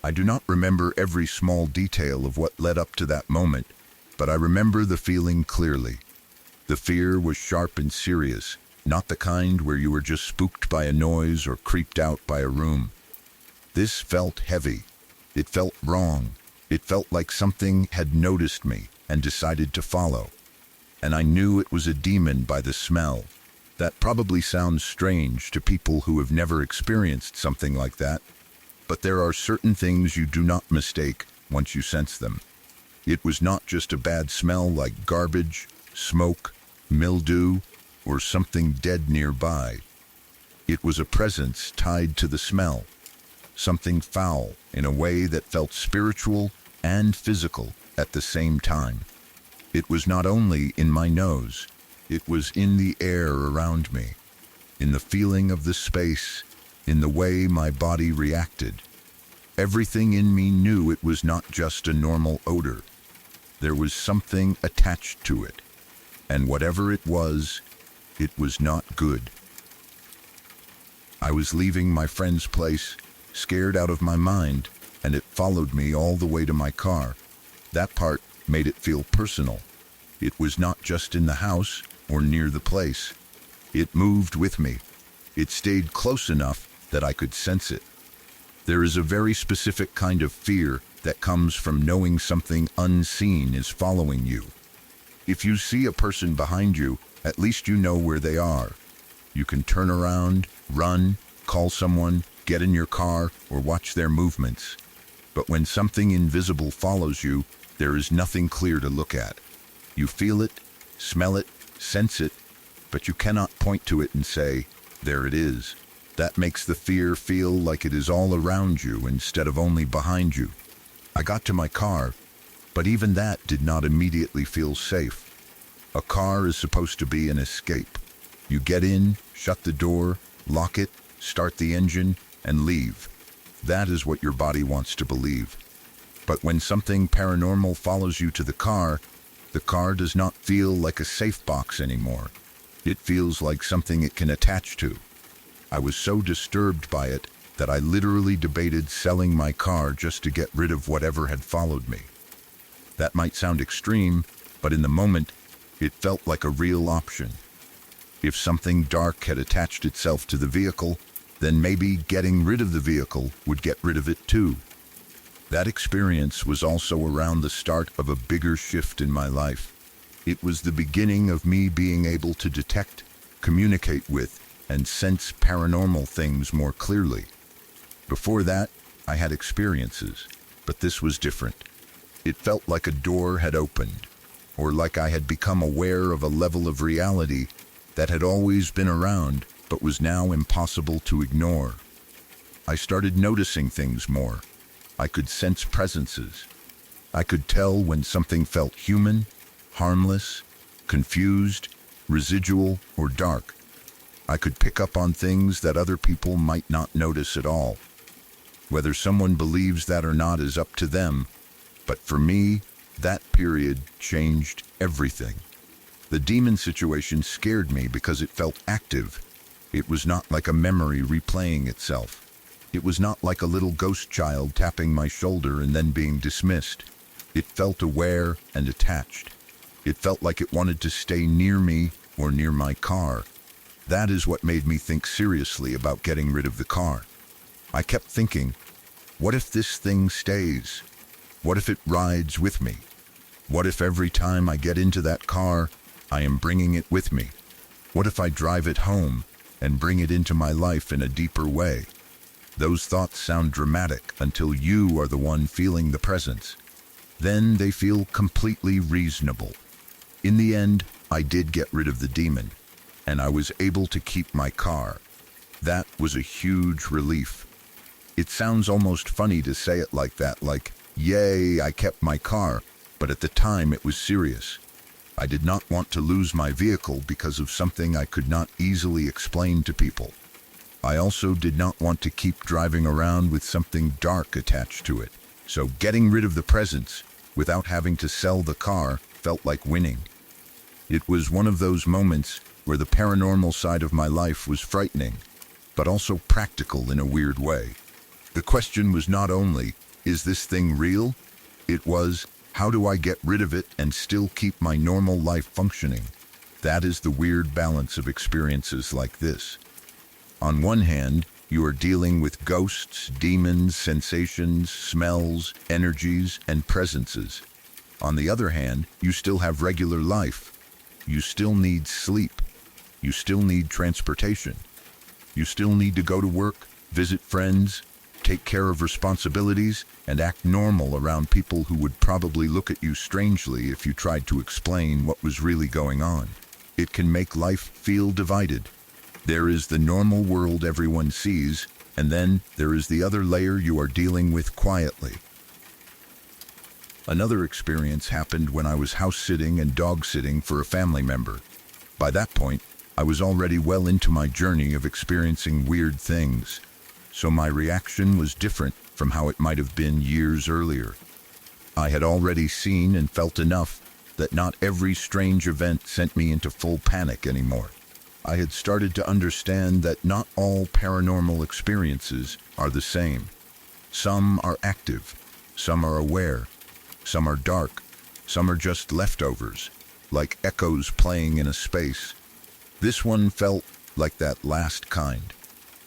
I do not remember every small detail of what led up to that moment, but I remember the feeling clearly. The fear was sharp and serious, not the kind where you were just spooked by a noise or creeped out by a room. This felt heavy. It felt wrong. It felt like something had noticed me and decided to follow. And I knew it was a demon by the smell. That probably sounds strange to people who have never experienced something like that, but there are certain things you do not mistake once you sense them. It was not just a bad smell like garbage, smoke, mildew, or something dead nearby. It was a presence tied to the smell, something foul in a way that felt spiritual and physical at the same time. It was not only in my nose, it was in the air around me, in the feeling of the space, in the way my body reacted. Everything in me knew it was not just a normal odor. There was something attached to it, and whatever it was not good. I was leaving my friend's place, scared out of my mind, and it followed me all the way to my car. That part made it feel personal. It was not just in the house or near the place. It moved with me. It stayed close enough that I could sense it. There is a very specific kind of fear that comes from knowing something unseen is following you. If you see a person behind you, at least you know where they are. You can turn around, run, call someone, get in your car, or watch their movements. But when something invisible follows you, there is nothing clear to look at. You feel it, smell it, sense it, but you cannot point to it and say, "There it is." That makes the fear feel like it is all around you instead of only behind you. I got to my car, but even that did not immediately feel safe. A car is supposed to be an escape. You get in, shut the door, lock it, start the engine, and leave. That is what your body wants to believe. But when something paranormal follows you to the car does not feel like a safe box anymore. It feels like something it can attach to. I was so disturbed by it that I literally debated selling my car just to get rid of whatever had followed me. That might sound extreme, but in the moment, it felt like a real option. If something dark had attached itself to the vehicle, then maybe getting rid of the vehicle would get rid of it too. That experience was also around the start of a bigger shift in my life. It was the beginning of me being able to detect, communicate with, and sense paranormal things more clearly. Before that, I had experiences, but this was different. It felt like a door had opened, or like I had become aware of a level of reality that had always been around, but was now impossible to ignore. I started noticing things more. I could sense presences. I could tell when something felt human, harmless, confused, residual, or dark. I could pick up on things that other people might not notice at all. Whether someone believes that or not is up to them, but for me, that period changed everything. The demon situation scared me because it felt active. It was not like a memory replaying itself. It was not like a little ghost child tapping my shoulder and then being dismissed. It felt aware and attached. It felt like it wanted to stay near me or near my car. That is what made me think seriously about getting rid of the car. I kept thinking, what if this thing stays? What if it rides with me? What if every time I get into that car, I am bringing it with me? What if I drive it home and bring it into my life in a deeper way? Those thoughts sound dramatic until you are the one feeling the presence. Then they feel completely reasonable. In the end, I did get rid of the demon, and I was able to keep my car. That was a huge relief. It sounds almost funny to say it like that, like, yay, I kept my car, but at the time it was serious. I did not want to lose my vehicle because of something I could not easily explain to people. I also did not want to keep driving around with something dark attached to it. So getting rid of the presence, without having to sell the car, felt like winning. It was one of those moments where the paranormal side of my life was frightening, but also practical in a weird way. The question was not only, is this thing real? It was, how do I get rid of it and still keep my normal life functioning? That is the weird balance of experiences like this. On one hand, you are dealing with ghosts, demons, sensations, smells, energies, and presences. On the other hand, you still have regular life. You still need sleep. You still need transportation. You still need to go to work, visit friends, take care of responsibilities, and act normal around people who would probably look at you strangely if you tried to explain what was really going on. It can make life feel divided. There is the normal world everyone sees, and then there is the other layer you are dealing with quietly. Another experience happened when I was house-sitting and dog-sitting for a family member. By that point, I was already well into my journey of experiencing weird things, so my reaction was different from how it might have been years earlier. I had already seen and felt enough that not every strange event sent me into full panic anymore. I had started to understand that not all paranormal experiences are the same. Some are active, some are aware, some are dark, some are just leftovers, like echoes playing in a space. This one felt like that last kind.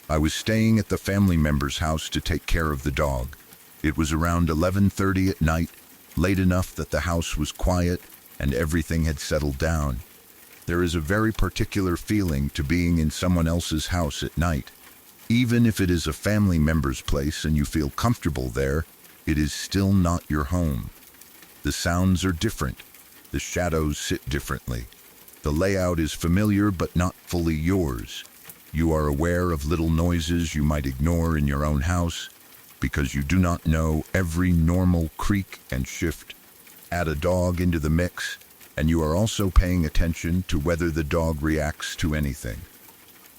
I was staying at the family member's house to take care of the dog. It was around 11:30 at night, late enough that the house was quiet and everything had settled down. There is a very particular feeling to being in someone else's house at night. Even if it is a family member's place and you feel comfortable there, it is still not your home. The sounds are different. The shadows sit differently. The layout is familiar but not fully yours. You are aware of little noises you might ignore in your own house because you do not know every normal creak and shift. Add a dog into the mix, and you are also paying attention to whether the dog reacts to anything.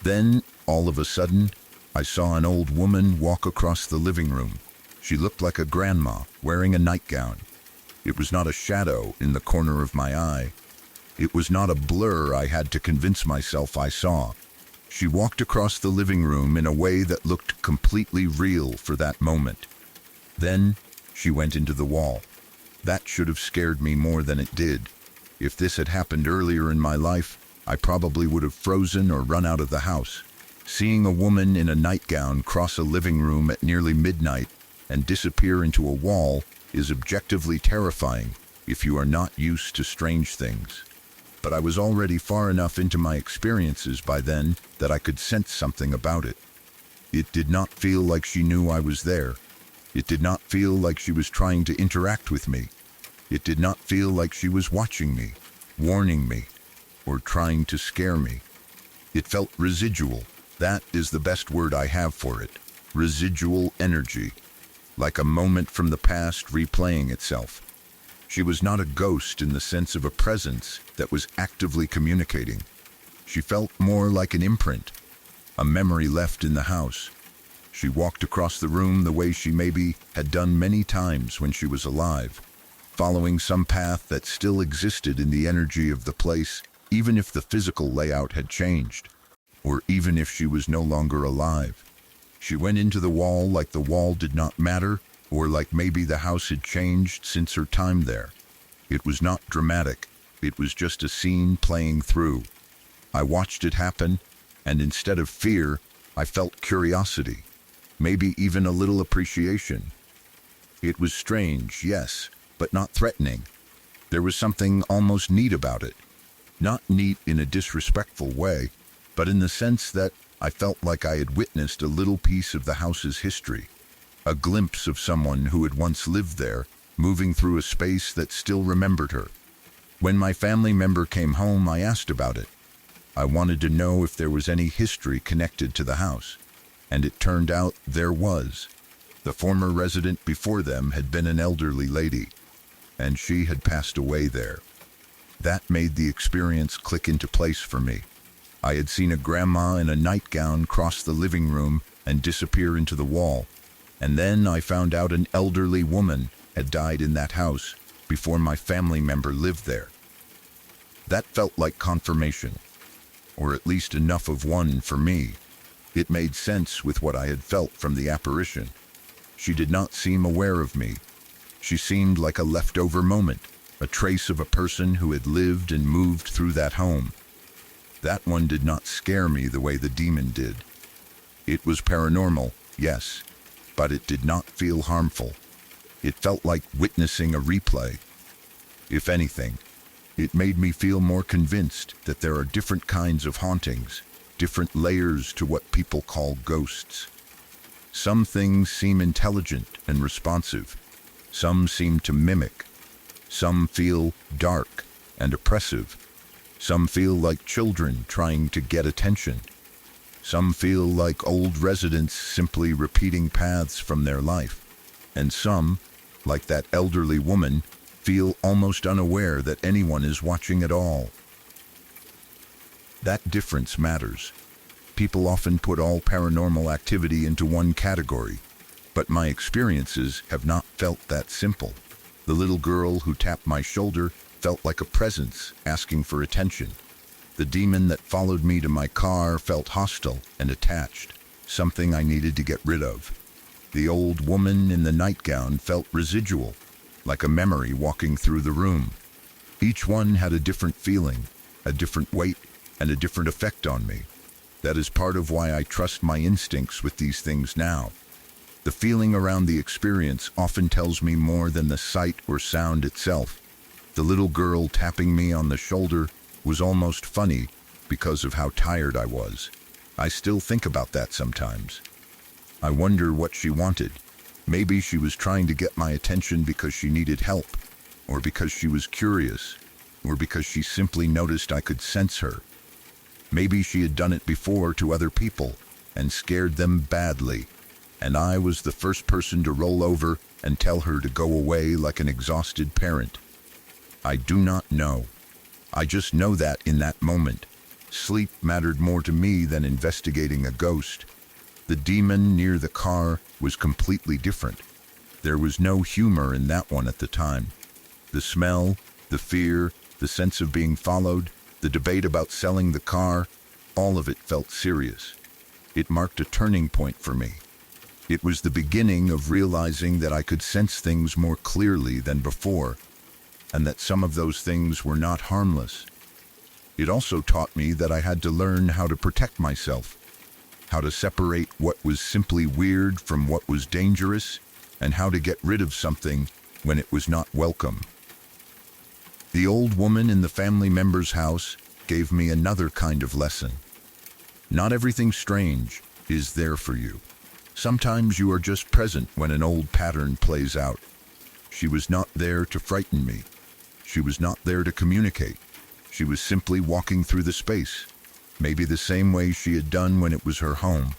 Then, all of a sudden, I saw an old woman walk across the living room. She looked like a grandma, wearing a nightgown. It was not a shadow in the corner of my eye. It was not a blur I had to convince myself I saw. She walked across the living room in a way that looked completely real for that moment. Then, she went into the wall. That should have scared me more than it did. If this had happened earlier in my life, I probably would have frozen or run out of the house. Seeing a woman in a nightgown cross a living room at nearly midnight and disappear into a wall is objectively terrifying if you are not used to strange things. But I was already far enough into my experiences by then that I could sense something about it. It did not feel like she knew I was there. It did not feel like she was trying to interact with me. It did not feel like she was watching me, warning me, or trying to scare me. It felt residual. That is the best word I have for it. Residual energy. Like a moment from the past replaying itself. She was not a ghost in the sense of a presence that was actively communicating. She felt more like an imprint, a memory left in the house. She walked across the room the way she maybe had done many times when she was alive, following some path that still existed in the energy of the place, even if the physical layout had changed, or even if she was no longer alive. She went into the wall like the wall did not matter, or like maybe the house had changed since her time there. It was not dramatic. It was just a scene playing through. I watched it happen, and instead of fear, I felt curiosity, maybe even a little appreciation. It was strange, yes, but not threatening. There was something almost neat about it. Not neat in a disrespectful way, but in the sense that I felt like I had witnessed a little piece of the house's history, a glimpse of someone who had once lived there, moving through a space that still remembered her. When my family member came home, I asked about it. I wanted to know if there was any history connected to the house, and it turned out there was. The former resident before them had been an elderly lady, and she had passed away there. That made the experience click into place for me. I had seen a grandma in a nightgown cross the living room and disappear into the wall, and then I found out an elderly woman had died in that house before my family member lived there. That felt like confirmation, or at least enough of one for me. It made sense with what I had felt from the apparition. She did not seem aware of me. She seemed like a leftover moment, a trace of a person who had lived and moved through that home. That one did not scare me the way the demon did. It was paranormal, yes, but it did not feel harmful. It felt like witnessing a replay. If anything, It made me feel more convinced that there are different kinds of hauntings, different layers to what people call ghosts. Some things seem intelligent and responsive. Some seem to mimic. Some feel dark and oppressive. Some feel like children trying to get attention. Some feel like old residents simply repeating paths from their life. And some, like that elderly woman, feel almost unaware that anyone is watching at all. That difference matters. People often put all paranormal activity into one category, but my experiences have not felt that simple. The little girl who tapped my shoulder felt like a presence asking for attention. The demon that followed me to my car felt hostile and attached, something I needed to get rid of. The old woman in the nightgown felt residual, like a memory walking through the room. Each one had a different feeling, a different weight, and a different effect on me. That is part of why I trust my instincts with these things now. The feeling around the experience often tells me more than the sight or sound itself. The little girl tapping me on the shoulder was almost funny because of how tired I was. I still think about that sometimes. I wonder what she wanted. Maybe she was trying to get my attention because she needed help, or because she was curious, or because she simply noticed I could sense her. Maybe she had done it before to other people and scared them badly, and I was the first person to roll over and tell her to go away like an exhausted parent. I do not know. I just know that in that moment, sleep mattered more to me than investigating a ghost. The demon near the car was completely different. There was no humor in that one at the time. The smell, the fear, the sense of being followed, the debate about selling the car, all of it felt serious. It marked a turning point for me. It was the beginning of realizing that I could sense things more clearly than before, and that some of those things were not harmless. It also taught me that I had to learn how to protect myself, how to separate what was simply weird from what was dangerous, and how to get rid of something when it was not welcome. The old woman in the family member's house gave me another kind of lesson. Not everything strange is there for you. Sometimes you are just present when an old pattern plays out. She was not there to frighten me. She was not there to communicate. She was simply walking through the space, maybe the same way she had done when it was her home.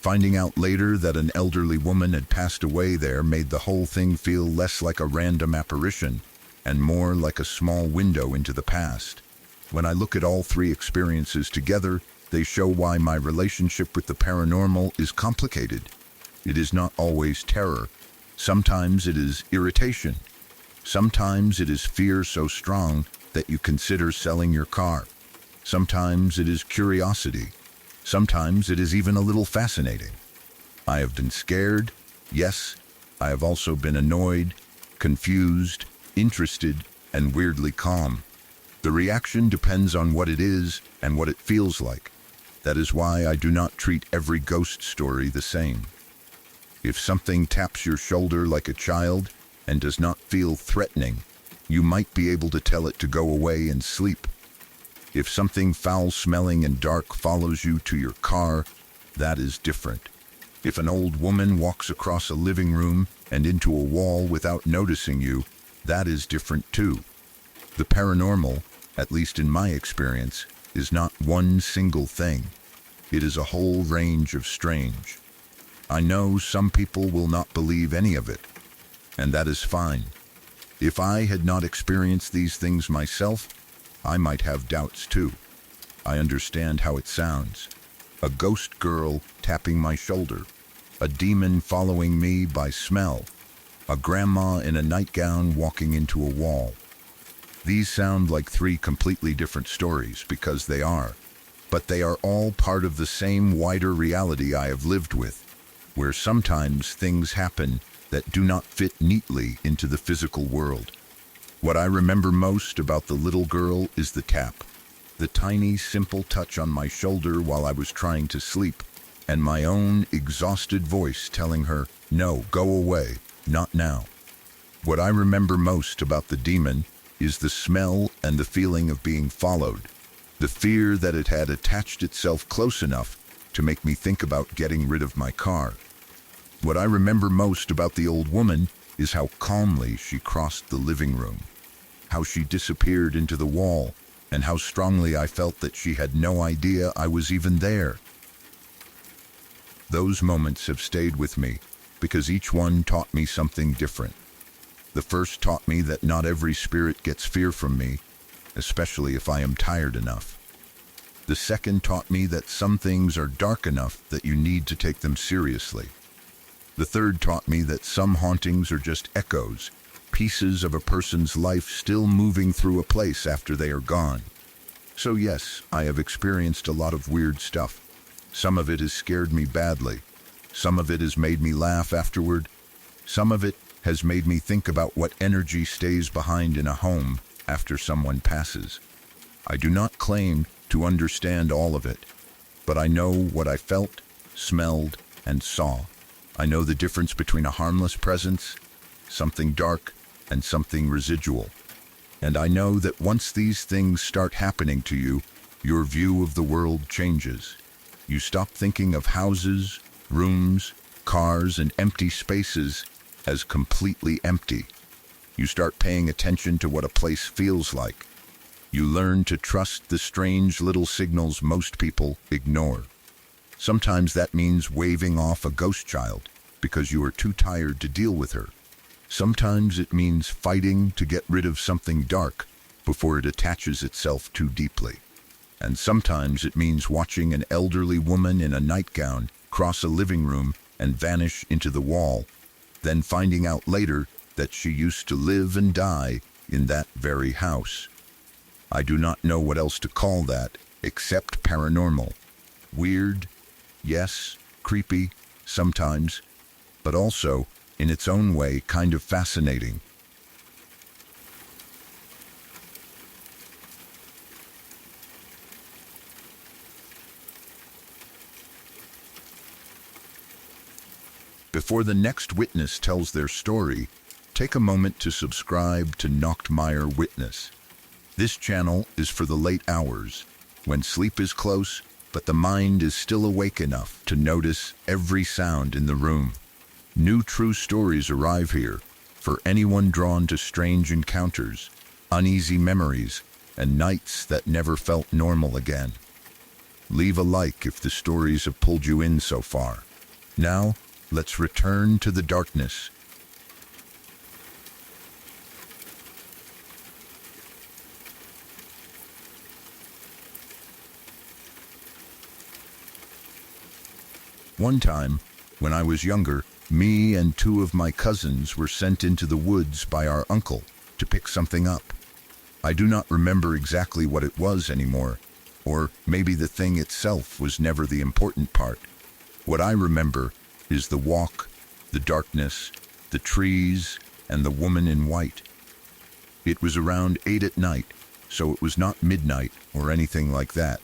Finding out later that an elderly woman had passed away there made the whole thing feel less like a random apparition and more like a small window into the past. When I look at all three experiences together, they show why my relationship with the paranormal is complicated. It is not always terror. Sometimes it is irritation. Sometimes it is fear so strong that you consider selling your car. Sometimes it is curiosity. Sometimes it is even a little fascinating. I have been scared, yes. I have also been annoyed, confused, interested, and weirdly calm. The reaction depends on what it is and what it feels like. That is why I do not treat every ghost story the same. If something taps your shoulder like a child and does not feel threatening, you might be able to tell it to go away and sleep. If something foul-smelling and dark follows you to your car, that is different. If an old woman walks across a living room and into a wall without noticing you, that is different too. The paranormal, at least in my experience, is not one single thing. It is a whole range of strange. I know some people will not believe any of it, and that is fine. If I had not experienced these things myself, I might have doubts too. I understand how it sounds. A ghost girl tapping my shoulder, a demon following me by smell, a grandma in a nightgown walking into a wall. These sound like three completely different stories because they are, but they are all part of the same wider reality I have lived with, where sometimes things happen that do not fit neatly into the physical world. What I remember most about the little girl is the tap, the tiny, simple touch on my shoulder while I was trying to sleep, and my own exhausted voice telling her, "No, go away, not now." What I remember most about the demon is the smell and the feeling of being followed, the fear that it had attached itself close enough to make me think about getting rid of my car. What I remember most about the old woman is how calmly she crossed the living room, how she disappeared into the wall, and how strongly I felt that she had no idea I was even there. Those moments have stayed with me because each one taught me something different. The first taught me that not every spirit gets fear from me, especially if I am tired enough. The second taught me that some things are dark enough that you need to take them seriously. The third taught me that some hauntings are just echoes, pieces of a person's life still moving through a place after they are gone. So yes, I have experienced a lot of weird stuff. Some of it has scared me badly. Some of it has made me laugh afterward. Some of it has made me think about what energy stays behind in a home after someone passes. I do not claim to understand all of it, but I know what I felt, smelled, and saw. I know the difference between a harmless presence, something dark, and something residual. And I know that once these things start happening to you, your view of the world changes. You stop thinking of houses, rooms, cars, and empty spaces as completely empty. You start paying attention to what a place feels like. You learn to trust the strange little signals most people ignore. Sometimes that means waving off a ghost child because you are too tired to deal with her. Sometimes it means fighting to get rid of something dark before it attaches itself too deeply. And sometimes it means watching an elderly woman in a nightgown cross a living room and vanish into the wall, then finding out later that she used to live and die in that very house. I do not know what else to call that except paranormal. Weird, yes, creepy, sometimes, but also, in its own way, kind of fascinating. Before the next witness tells their story, take a moment to subscribe to Nachtmeier Witness. This channel is for the late hours, when sleep is close, but the mind is still awake enough to notice every sound in the room. New true stories arrive here for anyone drawn to strange encounters, uneasy memories, and nights that never felt normal again. Leave a like if the stories have pulled you in so far. Now, let's return to the darkness. One time, when I was younger, me and two of my cousins were sent into the woods by our uncle to pick something up. I do not remember exactly what it was anymore, or maybe the thing itself was never the important part. What I remember is the walk, the darkness, the trees, and the woman in white. It was around 8 at night, so it was not midnight or anything like that.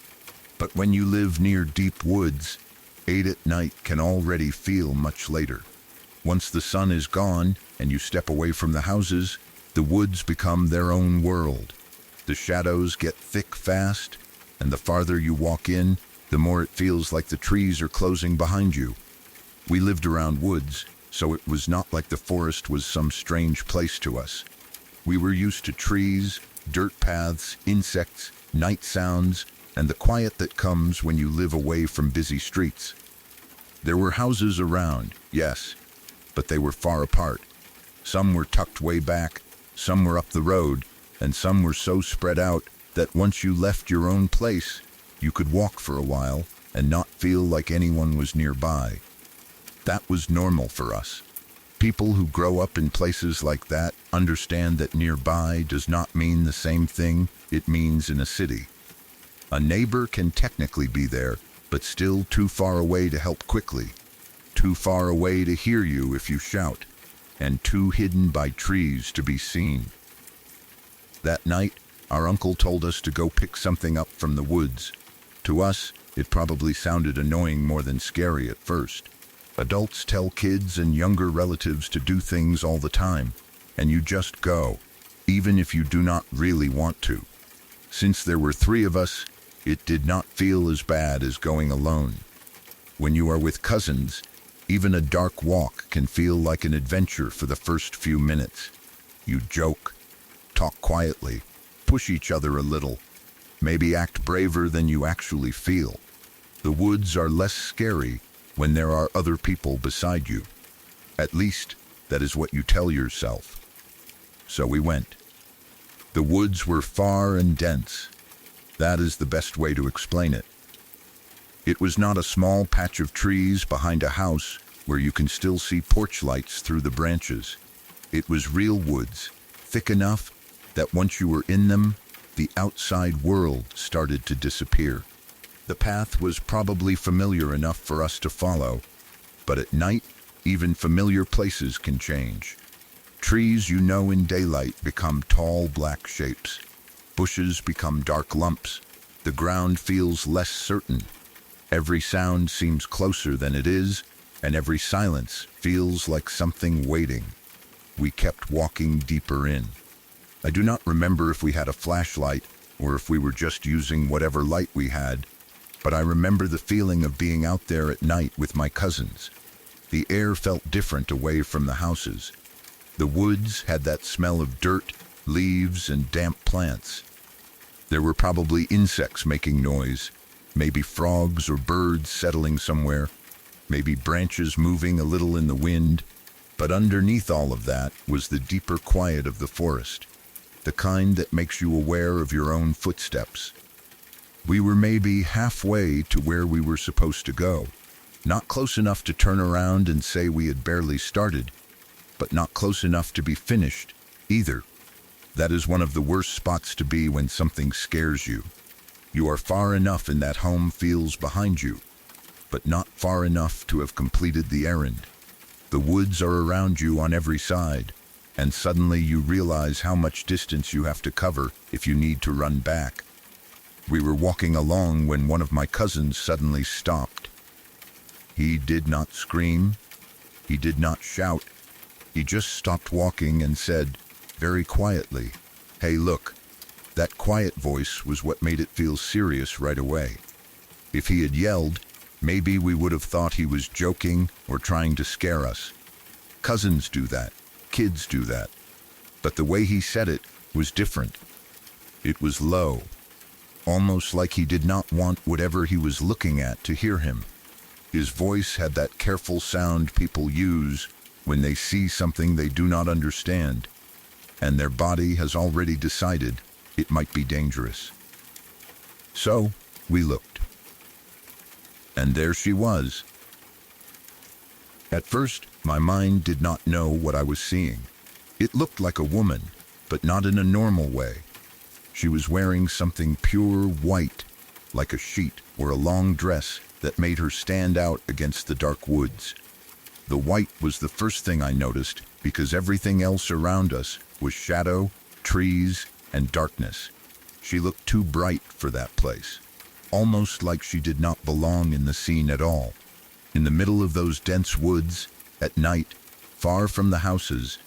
But when you live near deep woods, 8 at night can already feel much later. Once the sun is gone and you step away from the houses, the woods become their own world. The shadows get thick fast, and the farther you walk in, the more it feels like the trees are closing behind you. We lived around woods, so it was not like the forest was some strange place to us. We were used to trees, dirt paths, insects, night sounds, and the quiet that comes when you live away from busy streets. There were houses around, yes, but they were far apart. Some were tucked way back, some were up the road, and some were so spread out that once you left your own place, you could walk for a while and not feel like anyone was nearby. That was normal for us. People who grow up in places like that understand that nearby does not mean the same thing it means in a city. A neighbor can technically be there, but still too far away to help quickly, too far away to hear you if you shout, and too hidden by trees to be seen. That night, our uncle told us to go pick something up from the woods. To us, it probably sounded annoying more than scary at first. Adults tell kids and younger relatives to do things all the time, and you just go, even if you do not really want to. Since there were three of us, it did not feel as bad as going alone. When you are with cousins, even a dark walk can feel like an adventure for the first few minutes. You joke, talk quietly, push each other a little, maybe act braver than you actually feel. The woods are less scary when there are other people beside you. At least, that is what you tell yourself. So we went. The woods were far and dense. That is the best way to explain it. It was not a small patch of trees behind a house where you can still see porch lights through the branches. It was real woods, thick enough that once you were in them, the outside world started to disappear. The path was probably familiar enough for us to follow, but at night, even familiar places can change. Trees you know in daylight become tall black shapes. Bushes become dark lumps. The ground feels less certain. Every sound seems closer than it is, and every silence feels like something waiting. We kept walking deeper in. I do not remember if we had a flashlight or if we were just using whatever light we had, but I remember the feeling of being out there at night with my cousins. The air felt different away from the houses. The woods had that smell of dirt, leaves, and damp plants. There were probably insects making noise, maybe frogs or birds settling somewhere, maybe branches moving a little in the wind, but underneath all of that was the deeper quiet of the forest, the kind that makes you aware of your own footsteps. We were maybe halfway to where we were supposed to go, not close enough to turn around and say we had barely started, but not close enough to be finished either. That is one of the worst spots to be when something scares you. You are far enough in that home feels behind you, but not far enough to have completed the errand. The woods are around you on every side, and suddenly you realize how much distance you have to cover if you need to run back. We were walking along when one of my cousins suddenly stopped. He did not scream. He did not shout. He just stopped walking and said, very quietly, "Hey, look." That quiet voice was what made it feel serious right away. If he had yelled, maybe we would have thought he was joking or trying to scare us. Cousins do that. Kids do that. But the way he said it was different. It was low, almost like he did not want whatever he was looking at to hear him. His voice had that careful sound people use when they see something they do not understand, and their body has already decided it might be dangerous. So we looked. And there she was. At first, my mind did not know what I was seeing. It looked like a woman, but not in a normal way. She was wearing something pure white, like a sheet or a long dress that made her stand out against the dark woods. The white was the first thing I noticed because everything else around us was shadow, trees, and darkness. She looked too bright for that place, almost like she did not belong in the scene at all. In the middle of those dense woods, at night, far from the houses,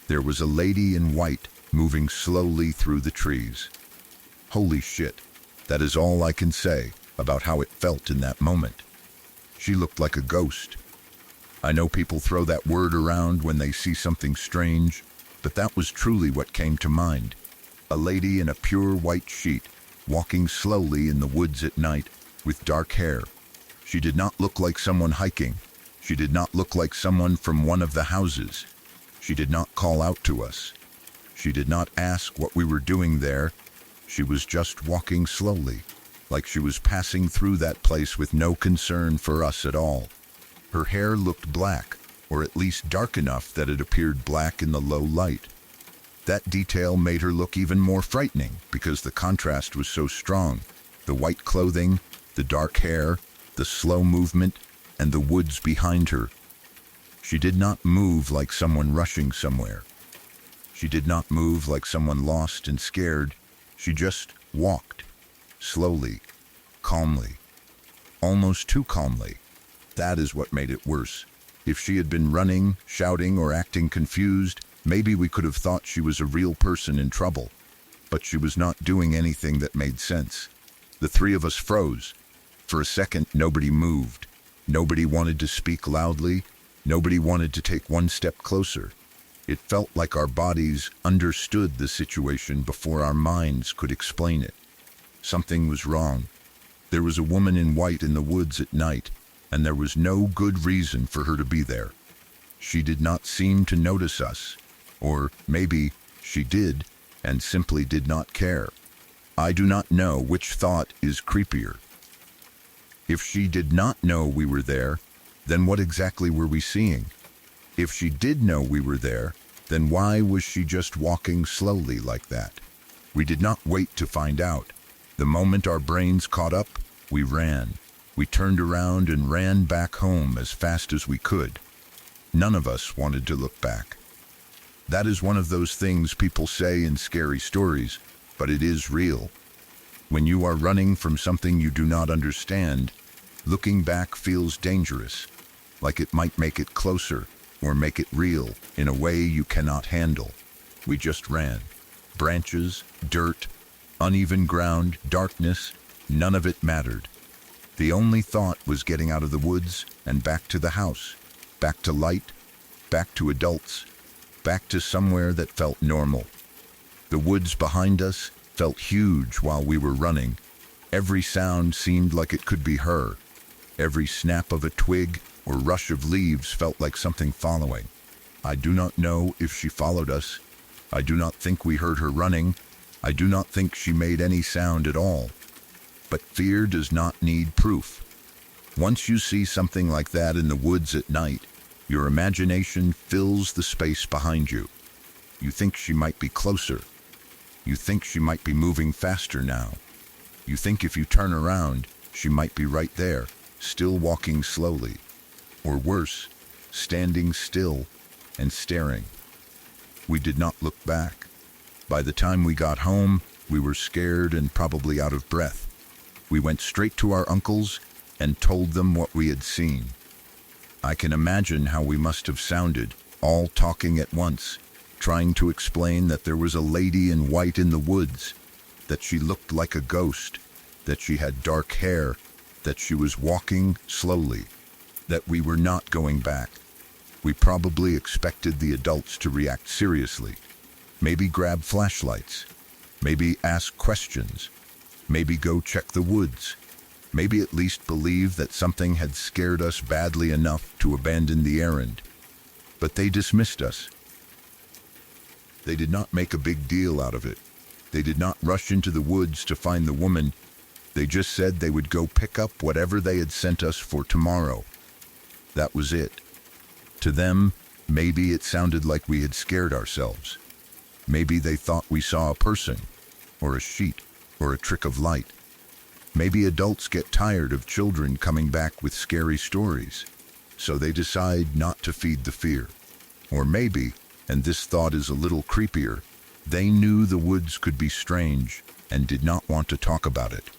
there was a lady in white moving slowly through the trees. Holy shit, that is all I can say about how it felt in that moment. She looked like a ghost. I know people throw that word around when they see something strange, but that was truly what came to mind. A lady in a pure white sheet, walking slowly in the woods at night, with dark hair. She did not look like someone hiking. She did not look like someone from one of the houses. She did not call out to us. She did not ask what we were doing there. She was just walking slowly, like she was passing through that place with no concern for us at all. Her hair looked black, or at least dark enough that it appeared black in the low light. That detail made her look even more frightening because the contrast was so strong. The white clothing, the dark hair, the slow movement, and the woods behind her. She did not move like someone rushing somewhere. She did not move like someone lost and scared. She just walked, slowly, calmly, almost too calmly. That is what made it worse. If she had been running, shouting, or acting confused, Maybe we could have thought she was a real person in trouble, but she was not doing anything that made sense. The three of us froze. For a second, nobody moved. Nobody wanted to speak loudly. Nobody wanted to take one step closer. It felt like our bodies understood the situation before our minds could explain it. Something was wrong. There was a woman in white in the woods at night, and there was no good reason for her to be there. She did not seem to notice us, or maybe she did and simply did not care. I do not know which thought is creepier. If she did not know we were there, then what exactly were we seeing? If she did know we were there, then why was she just walking slowly like that? We did not wait to find out. The moment our brains caught up, we ran. We turned around and ran back home as fast as we could. None of us wanted to look back. That is one of those things people say in scary stories, but it is real. When you are running from something you do not understand, looking back feels dangerous, like it might make it closer or make it real in a way you cannot handle. We just ran. Branches, dirt, uneven ground, darkness, none of it mattered. The only thought was getting out of the woods and back to the house, back to light, back to adults, back to somewhere that felt normal. The woods behind us felt huge while we were running. Every sound seemed like it could be her. Every snap of a twig or rush of leaves felt like something following. I do not know if she followed us. I do not think we heard her running. I do not think she made any sound at all. But fear does not need proof. Once you see something like that in the woods at night, your imagination fills the space behind you. You think she might be closer. You think she might be moving faster now. You think if you turn around, she might be right there, still walking slowly. Or worse, standing still and staring. We did not look back. By the time we got home, we were scared and probably out of breath. We went straight to our uncles and told them what we had seen. I can imagine how we must have sounded, all talking at once, trying to explain that there was a lady in white in the woods, that she looked like a ghost, that she had dark hair, that she was walking slowly, that we were not going back. We probably expected the adults to react seriously, maybe grab flashlights, maybe ask questions, maybe go check the woods, maybe at least believe that something had scared us badly enough to abandon the errand. But they dismissed us. They did not make a big deal out of it. They did not rush into the woods to find the woman. They just said they would go pick up whatever they had sent us for tomorrow. That was it. To them, maybe it sounded like we had scared ourselves. Maybe they thought we saw a person, or a sheet, or a trick of light. Maybe adults get tired of children coming back with scary stories, so they decide not to feed the fear. Or maybe, and this thought is a little creepier, they knew the woods could be strange and did not want to talk about it.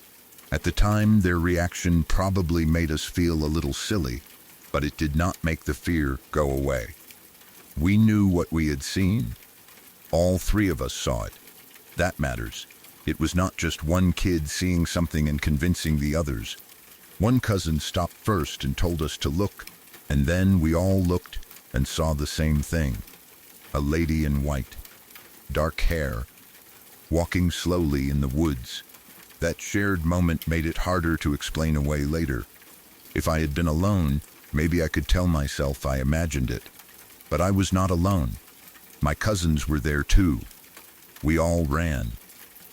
At the time, their reaction probably made us feel a little silly, but it did not make the fear go away. We knew what we had seen. All three of us saw it. That matters. It was not just one kid seeing something and convincing the others. One cousin stopped first and told us to look, and then we all looked and saw the same thing. A lady in white, dark hair, walking slowly in the woods. That shared moment made it harder to explain away later. If I had been alone, maybe I could tell myself I imagined it. But I was not alone. My cousins were there too. We all ran.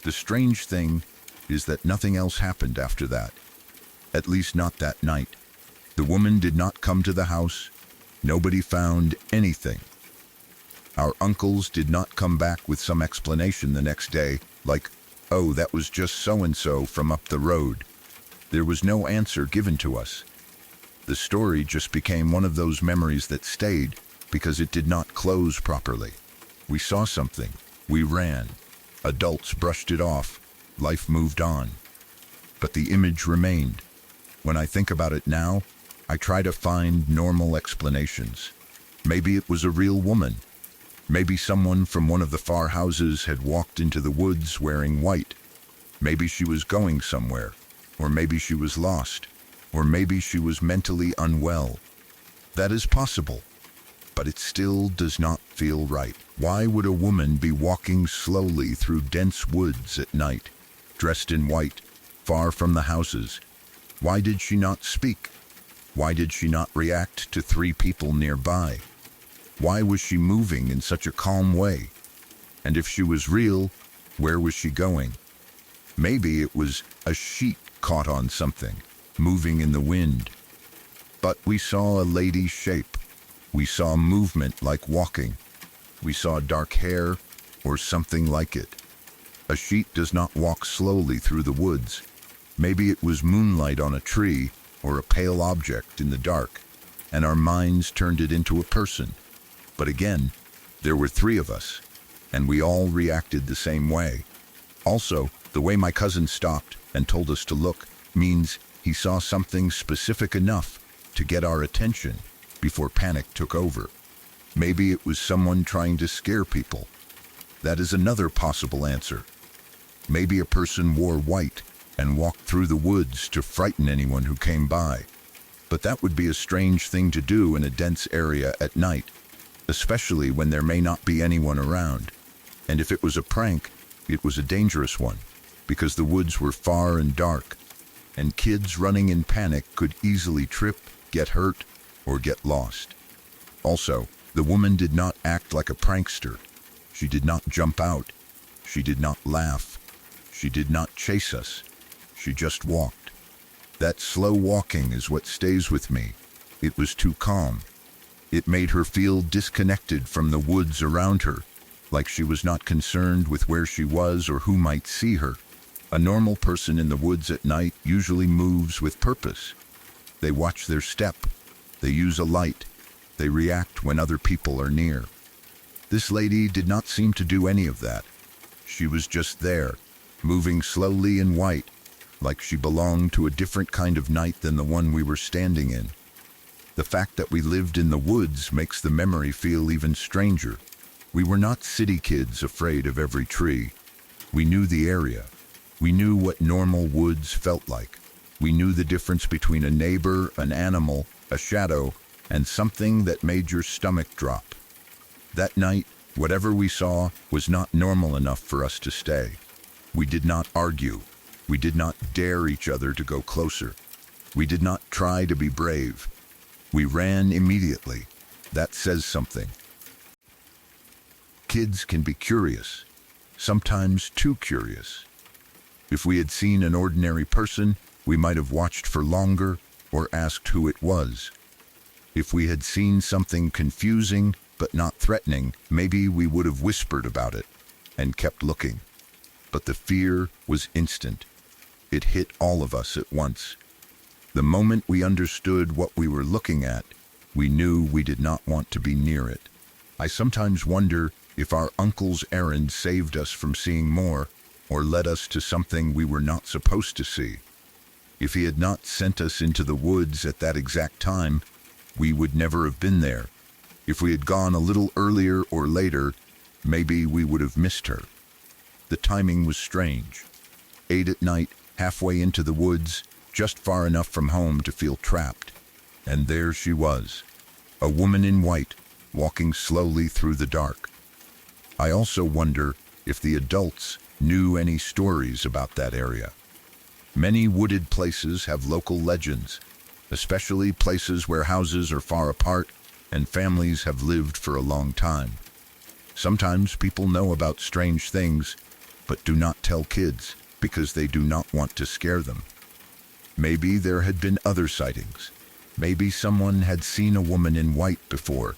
The strange thing is that nothing else happened after that. At least not that night. The woman did not come to the house. Nobody found anything. Our uncles did not come back with some explanation the next day, like, oh, that was just so-and-so from up the road. There was no answer given to us. The story just became one of those memories that stayed because it did not close properly. We saw something. We ran. Adults brushed it off. Life moved on. But the image remained. When I think about it now, I try to find normal explanations. Maybe it was a real woman. Maybe someone from one of the far houses had walked into the woods wearing white. Maybe she was going somewhere, or maybe she was lost, or maybe she was mentally unwell. That is possible, but it still does not feel right. Why would a woman be walking slowly through dense woods at night, dressed in white, far from the houses? Why did she not speak? Why did she not react to 3 people nearby? Why was she moving in such a calm way? And if she was real, where was she going? Maybe it was a sheet caught on something, moving in the wind. But we saw a lady's shape. We saw movement like walking. We saw dark hair or something like it. A sheet does not walk slowly through the woods. Maybe it was moonlight on a tree or a pale object in the dark, and our minds turned it into a person. But again, there were 3 of us, and we all reacted the same way. Also, the way my cousin stopped and told us to look means he saw something specific enough to get our attention before panic took over. Maybe it was someone trying to scare people. That is another possible answer. Maybe a person wore white and walked through the woods to frighten anyone who came by. But that would be a strange thing to do in a dense area at night, especially when there may not be anyone around. And if it was a prank, it was a dangerous one, because the woods were far and dark, and kids running in panic could easily trip, get hurt, or get lost. Also, the woman did not act like a prankster. She did not jump out. She did not laugh. She did not chase us. She just walked. That slow walking is what stays with me. It was too calm. It made her feel disconnected from the woods around her, like she was not concerned with where she was or who might see her. A normal person in the woods at night usually moves with purpose. They watch their step. They use a light. They react when other people are near. This lady did not seem to do any of that. She was just there, moving slowly in white, like she belonged to a different kind of night than the one we were standing in. The fact that we lived in the woods makes the memory feel even stranger. We were not city kids afraid of every tree. We knew the area. We knew what normal woods felt like. We knew the difference between a neighbor, an animal, a shadow, and something that made your stomach drop. That night, whatever we saw was not normal enough for us to stay. We did not argue. We did not dare each other to go closer. We did not try to be brave. We ran immediately. That says something. Kids can be curious, sometimes too curious. If we had seen an ordinary person, we might have watched for longer or asked who it was. If we had seen something confusing but not threatening, maybe we would have whispered about it and kept looking. But the fear was instant. It hit all of us at once. The moment we understood what we were looking at, we knew we did not want to be near it. I sometimes wonder if our uncle's errand saved us from seeing more or led us to something we were not supposed to see. If he had not sent us into the woods at that exact time, we would never have been there. If we had gone a little earlier or later, maybe we would have missed her. The timing was strange. 8 at night, halfway into the woods, just far enough from home to feel trapped. And there she was, a woman in white, walking slowly through the dark. I also wonder if the adults knew any stories about that area. Many wooded places have local legends, especially places where houses are far apart and families have lived for a long time. Sometimes people know about strange things, but do not tell kids because they do not want to scare them. Maybe there had been other sightings. Maybe someone had seen a woman in white before.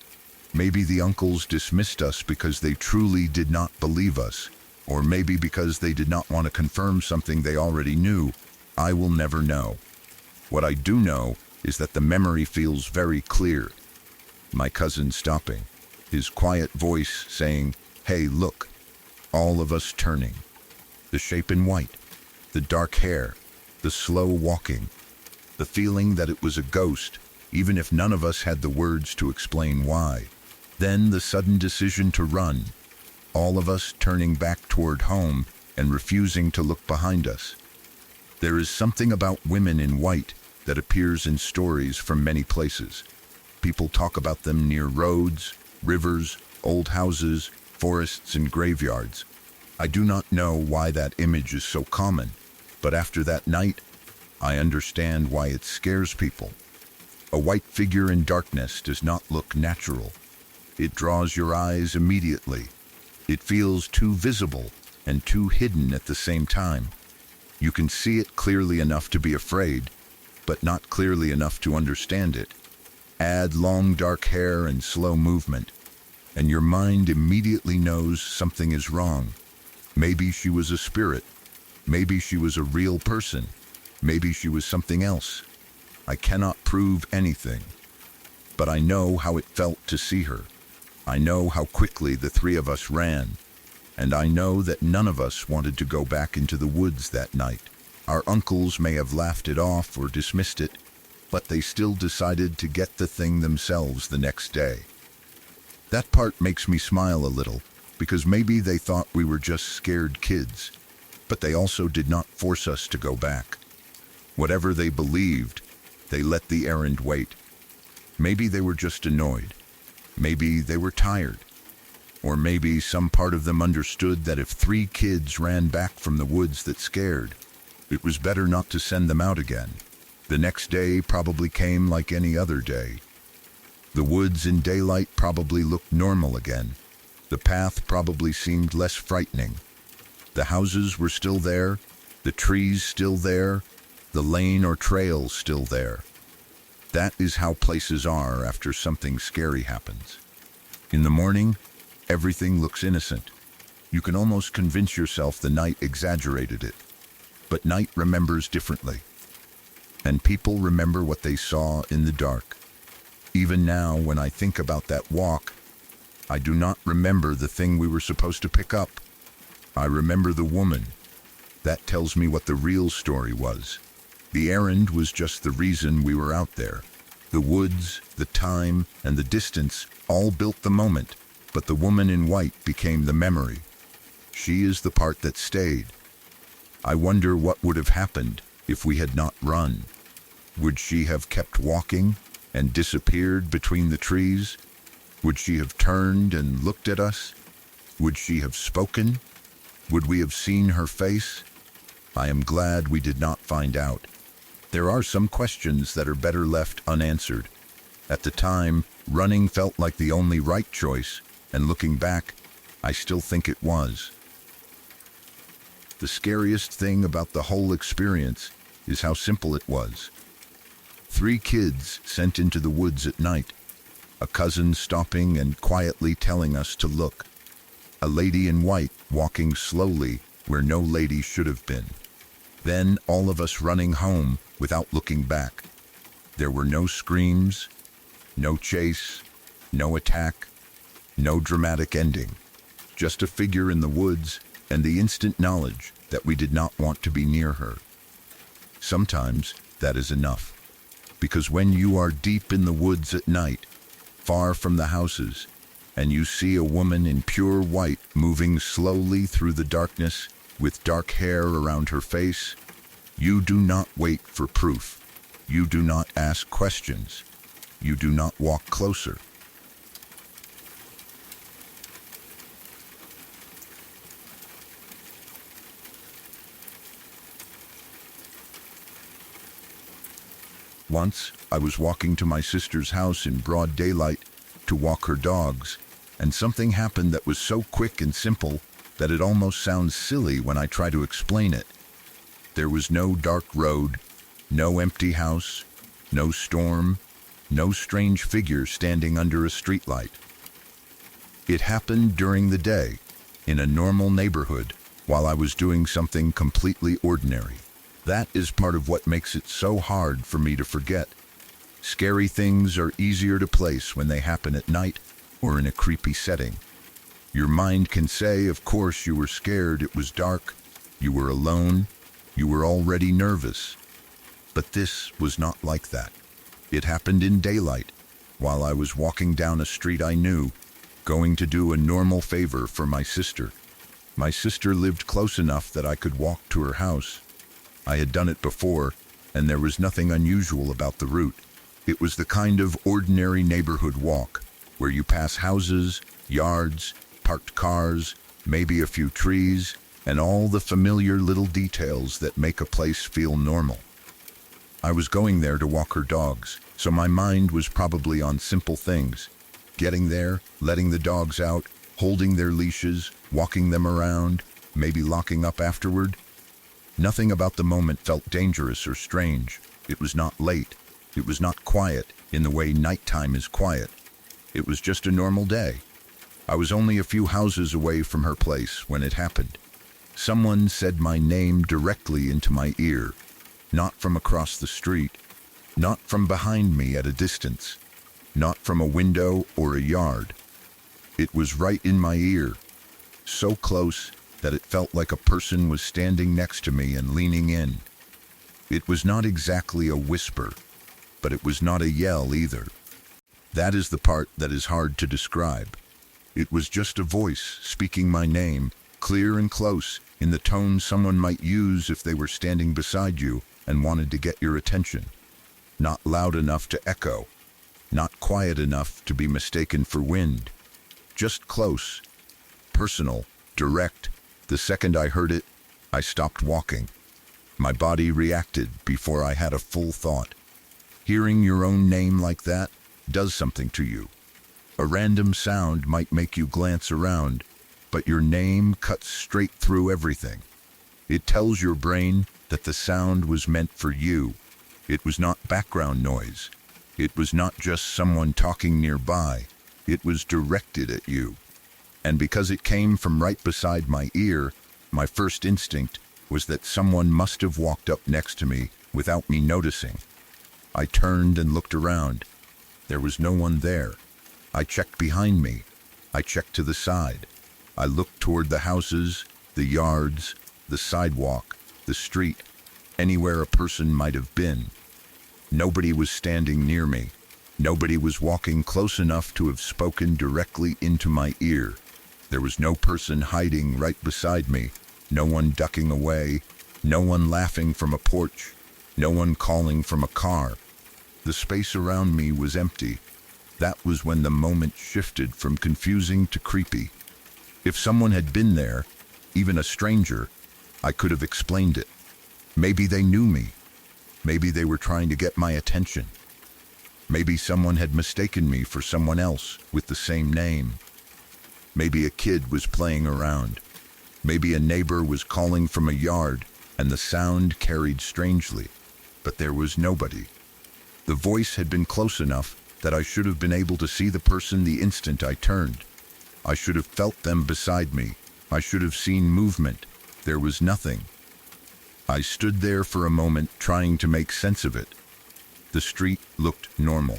Maybe the uncles dismissed us because they truly did not believe us, or maybe because they did not want to confirm something they already knew. I will never know. What I do know is that the memory feels very clear. My cousin stopping, his quiet voice saying, "Hey, look," all of us turning. The shape in white, the dark hair, the slow walking, the feeling that it was a ghost, even if none of us had the words to explain why. Then the sudden decision to run, all of us turning back toward home and refusing to look behind us. There is something about women in white that appears in stories from many places. People talk about them near roads, rivers, old houses, forests, and graveyards. I do not know why that image is so common, but after that night, I understand why it scares people. A white figure in darkness does not look natural. It draws your eyes immediately. It feels too visible and too hidden at the same time. You can see it clearly enough to be afraid, but not clearly enough to understand it. Add long dark hair and slow movement, and your mind immediately knows something is wrong. Maybe she was a spirit. Maybe she was a real person. Maybe she was something else. I cannot prove anything, but I know how it felt to see her. I know how quickly the three of us ran, and I know that none of us wanted to go back into the woods that night. Our uncles may have laughed it off or dismissed it, but they still decided to get the thing themselves the next day. That part makes me smile a little, because maybe they thought we were just scared kids, but they also did not force us to go back. Whatever they believed, they let the errand wait. Maybe they were just annoyed. Maybe they were tired. Or maybe some part of them understood that if 3 kids ran back from the woods that scared, it was better not to send them out again. The next day probably came like any other day. The woods in daylight probably looked normal again. The path probably seemed less frightening. The houses were still there, the trees still there, the lane or trail still there. That is how places are after something scary happens. In the morning, everything looks innocent. You can almost convince yourself the night exaggerated it. But night remembers differently. And people remember what they saw in the dark. Even now, when I think about that walk, I do not remember the thing we were supposed to pick up. I remember the woman. That tells me what the real story was. The errand was just the reason we were out there. The woods, the time, and the distance all built the moment, but the woman in white became the memory. She is the part that stayed. I wonder what would have happened if we had not run. Would she have kept walking and disappeared between the trees? Would she have turned and looked at us? Would she have spoken? Would we have seen her face? I am glad we did not find out. There are some questions that are better left unanswered. At the time, running felt like the only right choice, and looking back, I still think it was. The scariest thing about the whole experience is how simple it was. 3 kids sent into the woods at night, a cousin stopping and quietly telling us to look, a lady in white walking slowly where no lady should have been. Then all of us running home without looking back. There were no screams, no chase, no attack, no dramatic ending. Just a figure in the woods and the instant knowledge that we did not want to be near her. Sometimes that is enough, because when you are deep in the woods at night, far from the houses, and you see a woman in pure white moving slowly through the darkness with dark hair around her face, you do not wait for proof. You do not ask questions. You do not walk closer. Once, I was walking to my sister's house in broad daylight to walk her dogs, and something happened that was so quick and simple that it almost sounds silly when I try to explain it. There was no dark road, no empty house, no storm, no strange figure standing under a streetlight. It happened during the day, in a normal neighborhood, while I was doing something completely ordinary. That is part of what makes it so hard for me to forget. Scary things are easier to place when they happen at night or in a creepy setting. Your mind can say, of course you were scared, it was dark, you were alone, you were already nervous. But this was not like that. It happened in daylight, while I was walking down a street I knew, going to do a normal favor for my sister. My sister lived close enough that I could walk to her house. I had done it before, and there was nothing unusual about the route. It was the kind of ordinary neighborhood walk, where you pass houses, yards, parked cars, maybe a few trees, and all the familiar little details that make a place feel normal. I was going there to walk her dogs, so my mind was probably on simple things. Getting there, letting the dogs out, holding their leashes, walking them around, maybe locking up afterward. Nothing about the moment felt dangerous or strange. It was not late. It was not quiet in the way nighttime is quiet. It was just a normal day. I was only a few houses away from her place when it happened. Someone said my name directly into my ear, not from across the street, not from behind me at a distance, not from a window or a yard. It was right in my ear, so close that it felt like a person was standing next to me and leaning in. It was not exactly a whisper, but it was not a yell either. That is the part that is hard to describe. It was just a voice speaking my name, clear and close, in the tone someone might use if they were standing beside you and wanted to get your attention. Not loud enough to echo, not quiet enough to be mistaken for wind. Just close, personal, direct. The second I heard it, I stopped walking. My body reacted before I had a full thought. Hearing your own name like that does something to you. A random sound might make you glance around, but your name cuts straight through everything. It tells your brain that the sound was meant for you. It was not background noise. It was not just someone talking nearby. It was directed at you. And because it came from right beside my ear, my first instinct was that someone must have walked up next to me without me noticing. I turned and looked around. There was no one there. I checked behind me. I checked to the side. I looked toward the houses, the yards, the sidewalk, the street, anywhere a person might have been. Nobody was standing near me. Nobody was walking close enough to have spoken directly into my ear. There was no person hiding right beside me, no one ducking away, no one laughing from a porch, no one calling from a car. The space around me was empty. That was when the moment shifted from confusing to creepy. If someone had been there, even a stranger, I could have explained it. Maybe they knew me. Maybe they were trying to get my attention. Maybe someone had mistaken me for someone else with the same name. Maybe a kid was playing around. Maybe a neighbor was calling from a yard and the sound carried strangely. But there was nobody. The voice had been close enough that I should have been able to see the person the instant I turned. I should have felt them beside me. I should have seen movement. There was nothing. I stood there for a moment trying to make sense of it. The street looked normal.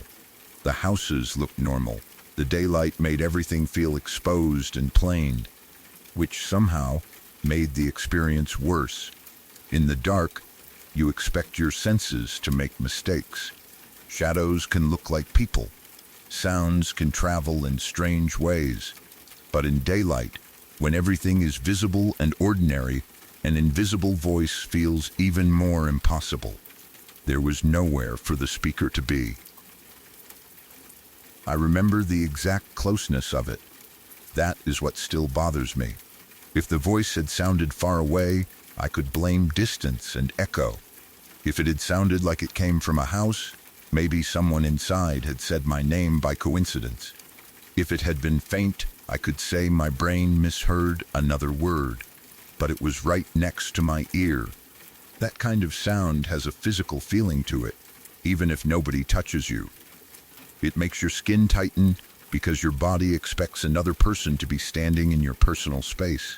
The houses looked normal. The daylight made everything feel exposed and plain, which somehow made the experience worse. In the dark, you expect your senses to make mistakes. Shadows can look like people. Sounds can travel in strange ways. But in daylight, when everything is visible and ordinary, an invisible voice feels even more impossible. There was nowhere for the speaker to be. I remember the exact closeness of it. That is what still bothers me. If the voice had sounded far away, I could blame distance and echo. If it had sounded like it came from a house, maybe someone inside had said my name by coincidence. If it had been faint, I could say my brain misheard another word. But it was right next to my ear. That kind of sound has a physical feeling to it, even if nobody touches you. It makes your skin tighten because your body expects another person to be standing in your personal space.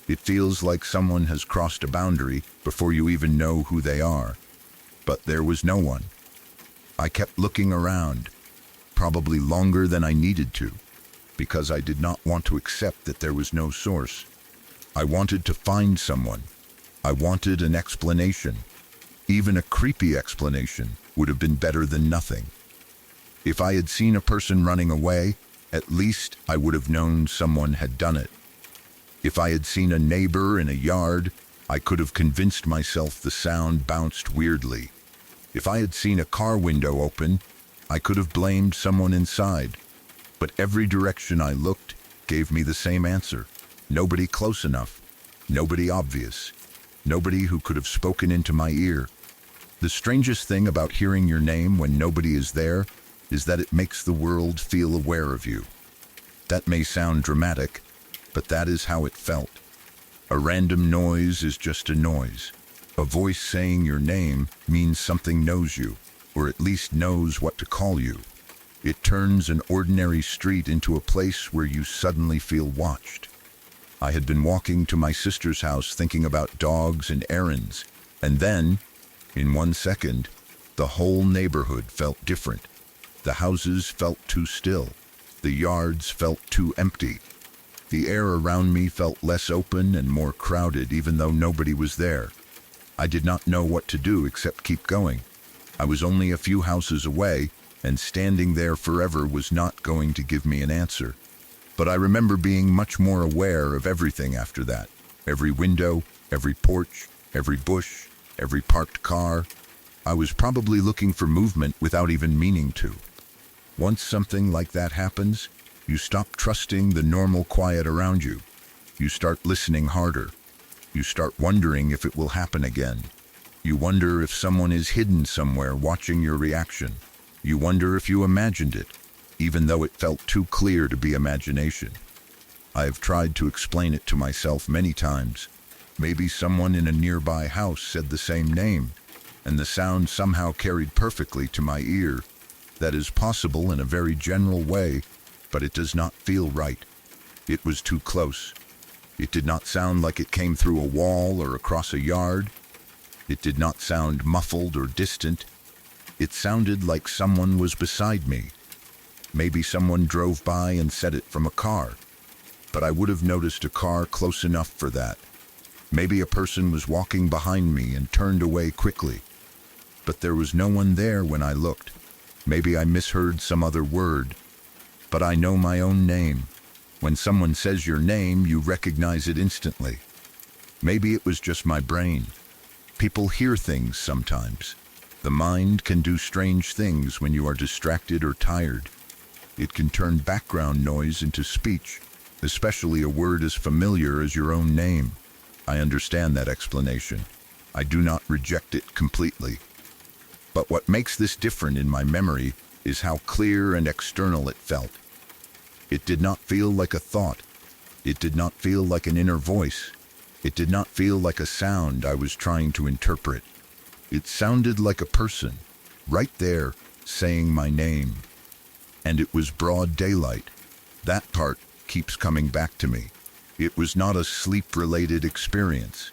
It feels like someone has crossed a boundary before you even know who they are. But there was no one. I kept looking around, probably longer than I needed to, because I did not want to accept that there was no source. I wanted to find someone. I wanted an explanation. Even a creepy explanation would have been better than nothing. If I had seen a person running away At least I would have known someone had done it. If I had seen a neighbor in a yard, I could have convinced myself the sound bounced weirdly. If I had seen a car window open, I could have blamed someone inside. But every direction I looked gave me the same answer. Nobody close enough. Nobody obvious. Nobody who could have spoken into my ear. The strangest thing about hearing your name when nobody is there is that it makes the world feel aware of you. That may sound dramatic, but that is how it felt. A random noise is just a noise. A voice saying your name means something knows you, or at least knows what to call you. It turns an ordinary street into a place where you suddenly feel watched. I had been walking to my sister's house thinking about dogs and errands, and then, in 1 second, the whole neighborhood felt different. The houses felt too still. The yards felt too empty. The air around me felt less open and more crowded, even though nobody was there. I did not know what to do except keep going. I was only a few houses away, and standing there forever was not going to give me an answer. But I remember being much more aware of everything after that. Every window, every porch, every bush, every parked car. I was probably looking for movement without even meaning to. Once something like that happens, you stop trusting the normal quiet around you. You start listening harder. You start wondering if it will happen again. You wonder if someone is hidden somewhere watching your reaction. You wonder if you imagined it, even though it felt too clear to be imagination. I have tried to explain it to myself many times. Maybe someone in a nearby house said the same name, and the sound somehow carried perfectly to my ear. That is possible in a very general way, but it does not feel right. It was too close. It did not sound like it came through a wall or across a yard. It did not sound muffled or distant. It sounded like someone was beside me. Maybe someone drove by and said it from a car, but I would have noticed a car close enough for that. Maybe a person was walking behind me and turned away quickly, but there was no one there when I looked. Maybe I misheard some other word, but I know my own name. When someone says your name, you recognize it instantly. Maybe it was just my brain. People hear things sometimes. The mind can do strange things when you are distracted or tired. It can turn background noise into speech, especially a word as familiar as your own name. I understand that explanation. I do not reject it completely. But what makes this different in my memory is how clear and external it felt. It did not feel like a thought. It did not feel like an inner voice. It did not feel like a sound I was trying to interpret. It sounded like a person, right there, saying my name. And it was broad daylight. That part keeps coming back to me. It was not a sleep-related experience.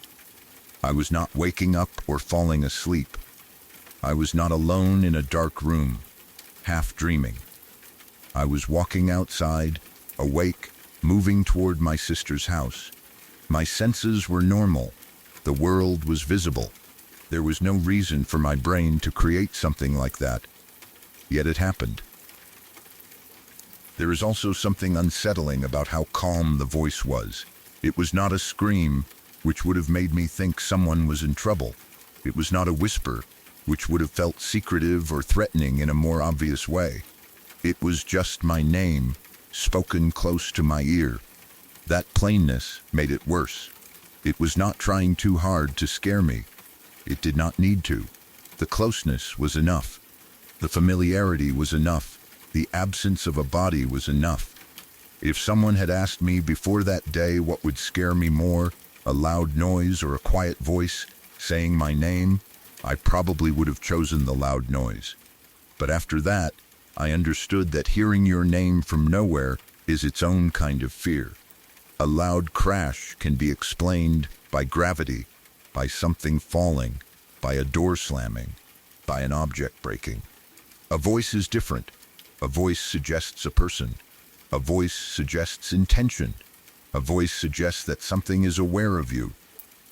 I was not waking up or falling asleep. I was not alone in a dark room, half dreaming. I was walking outside, awake, moving toward my sister's house. My senses were normal. The world was visible. There was no reason for my brain to create something like that. Yet it happened. There is also something unsettling about how calm the voice was. It was not a scream, which would have made me think someone was in trouble. It was not a whisper, which would have felt secretive or threatening in a more obvious way. It was just my name, spoken close to my ear. That plainness made it worse. It was not trying too hard to scare me. It did not need to. The closeness was enough. The familiarity was enough. The absence of a body was enough. If someone had asked me before that day what would scare me more, a loud noise or a quiet voice saying my name, I probably would have chosen the loud noise. But after that, I understood that hearing your name from nowhere is its own kind of fear. A loud crash can be explained by gravity, by something falling, by a door slamming, by an object breaking. A voice is different. A voice suggests a person. A voice suggests intention. A voice suggests that something is aware of you.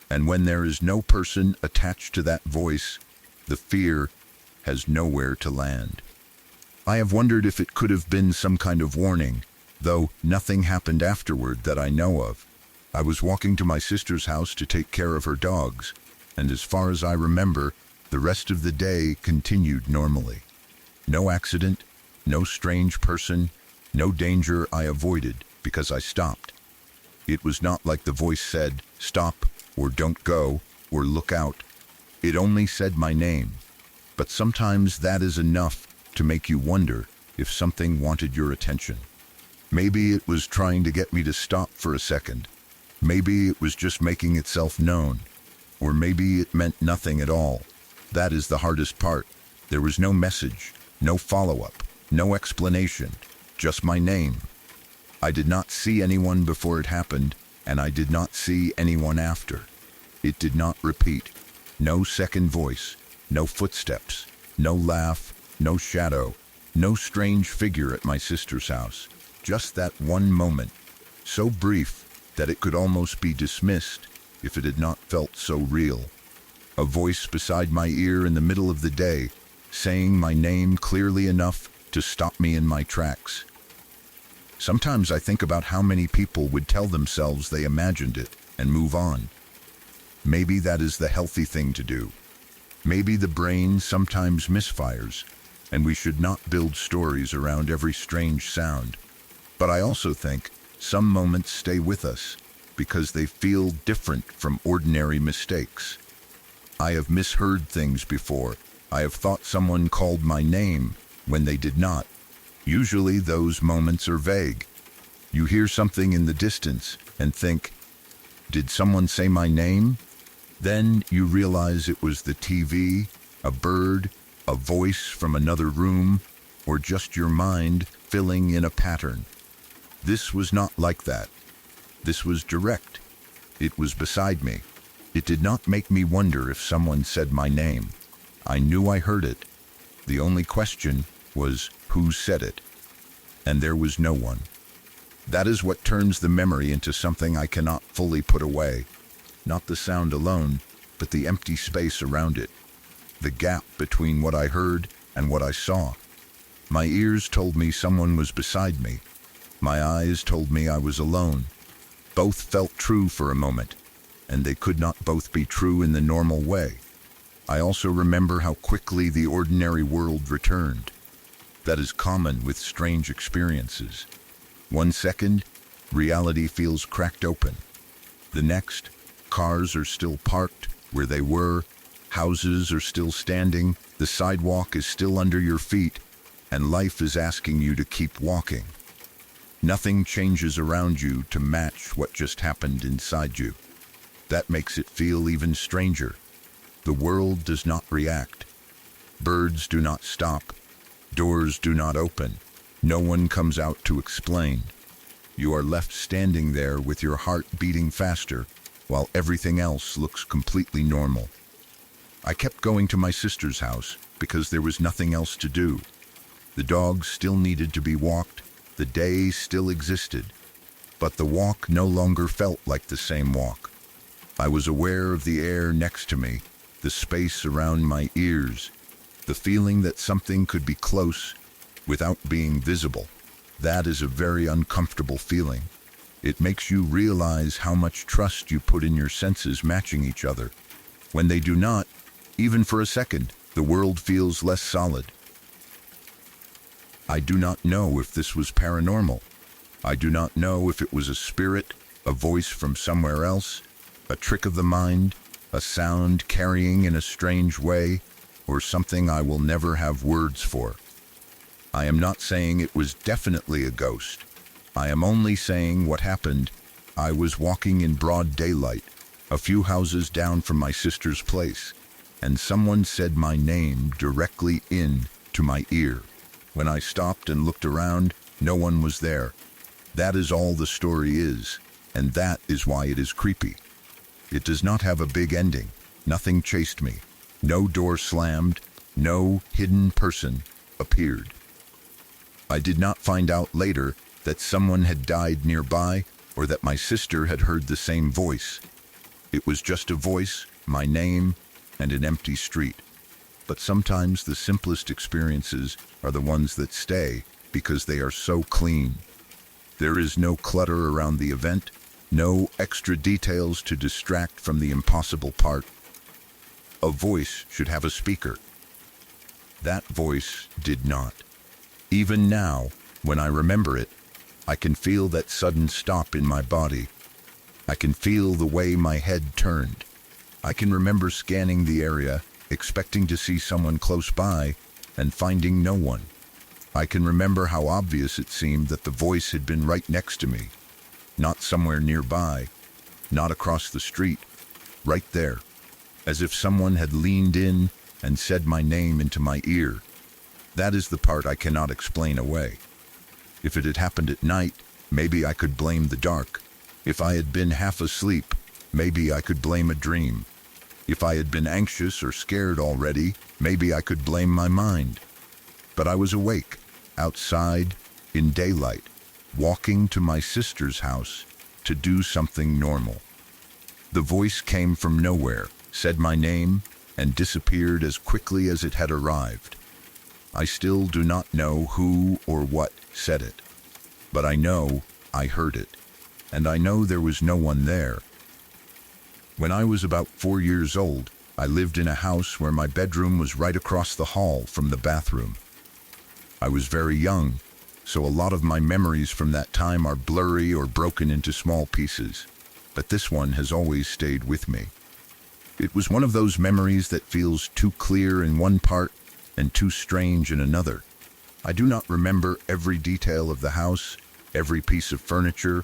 And when there is no person attached to that voice, the fear has nowhere to land. I have wondered if it could have been some kind of warning, though nothing happened afterward that I know of. I was walking to my sister's house to take care of her dogs, and as far as I remember, the rest of the day continued normally. No accident, no strange person, no danger I avoided because I stopped. It was not like the voice said, "Stop," or "Don't go," or "Look out." It only said my name. But sometimes that is enough to make you wonder if something wanted your attention. Maybe it was trying to get me to stop for a second. Maybe it was just making itself known. Or maybe it meant nothing at all. That is the hardest part. There was no message, no follow-up, no explanation, just my name. I did not see anyone before it happened, and I did not see anyone after. It did not repeat. No second voice, no footsteps, no laugh, no shadow, no strange figure at my sister's house. Just that one moment, so brief that it could almost be dismissed if it had not felt so real. A voice beside my ear in the middle of the day, saying my name clearly enough to stop me in my tracks. Sometimes I think about how many people would tell themselves they imagined it and move on. Maybe that is the healthy thing to do. Maybe the brain sometimes misfires, and we should not build stories around every strange sound. But I also think some moments stay with us because they feel different from ordinary mistakes. I have misheard things before. I have thought someone called my name when they did not. Usually those moments are vague. You hear something in the distance and think, "Did someone say my name?" Then you realize it was the TV, a bird, a voice from another room, or just your mind filling in a pattern. This was not like that. This was direct. It was beside me. It did not make me wonder if someone said my name. I knew I heard it. The only question was who said it. And there was no one. That is what turns the memory into something I cannot fully put away. Not the sound alone, but the empty space around it. The gap between what I heard and what I saw. My ears told me someone was beside me. My eyes told me I was alone. Both felt true for a moment, and they could not both be true in the normal way. I also remember how quickly the ordinary world returned. That is common with strange experiences. 1 second, reality feels cracked open. The next, cars are still parked where they were, houses are still standing, the sidewalk is still under your feet, and life is asking you to keep walking. Nothing changes around you to match what just happened inside you. That makes it feel even stranger. The world does not react. Birds do not stop. Doors do not open. No one comes out to explain. You are left standing there with your heart beating faster, while everything else looks completely normal. I kept going to my sister's house because there was nothing else to do. The dogs still needed to be walked. The day still existed, but the walk no longer felt like the same walk. I was aware of the air next to me, the space around my ears, the feeling that something could be close without being visible. That is a very uncomfortable feeling. It makes you realize how much trust you put in your senses matching each other. When they do not, even for a second, the world feels less solid. I do not know if this was paranormal. I do not know if it was a spirit, a voice from somewhere else, a trick of the mind, a sound carrying in a strange way, or something I will never have words for. I am not saying it was definitely a ghost. I am only saying what happened. I was walking in broad daylight, a few houses down from my sister's place, and someone said my name directly in to my ear. When I stopped and looked around, no one was there. That is all the story is, and that is why it is creepy. It does not have a big ending. Nothing chased me. No door slammed. No hidden person appeared. I did not find out later that someone had died nearby or that my sister had heard the same voice. It was just a voice, my name, and an empty street. But sometimes the simplest experiences are the ones that stay because they are so clean. There is no clutter around the event, no extra details to distract from the impossible part. A voice should have a speaker. That voice did not. Even now, when I remember it, I can feel that sudden stop in my body. I can feel the way my head turned. I can remember scanning the area, expecting to see someone close by, and finding no one. I can remember how obvious it seemed that the voice had been right next to me, not somewhere nearby, not across the street, right there, as if someone had leaned in and said my name into my ear. That is the part I cannot explain away. If it had happened at night, maybe I could blame the dark. If I had been half asleep, maybe I could blame a dream. If I had been anxious or scared already, maybe I could blame my mind. But I was awake, outside, in daylight, walking to my sister's house to do something normal. The voice came from nowhere, said my name, and disappeared as quickly as it had arrived. I still do not know who or what said it, but I know I heard it, and I know there was no one there. When I was about 4 years old, I lived in a house where my bedroom was right across the hall from the bathroom. I was very young, so a lot of my memories from that time are blurry or broken into small pieces, but this one has always stayed with me. It was one of those memories that feels too clear in one part and too strange in another. I do not remember every detail of the house, every piece of furniture,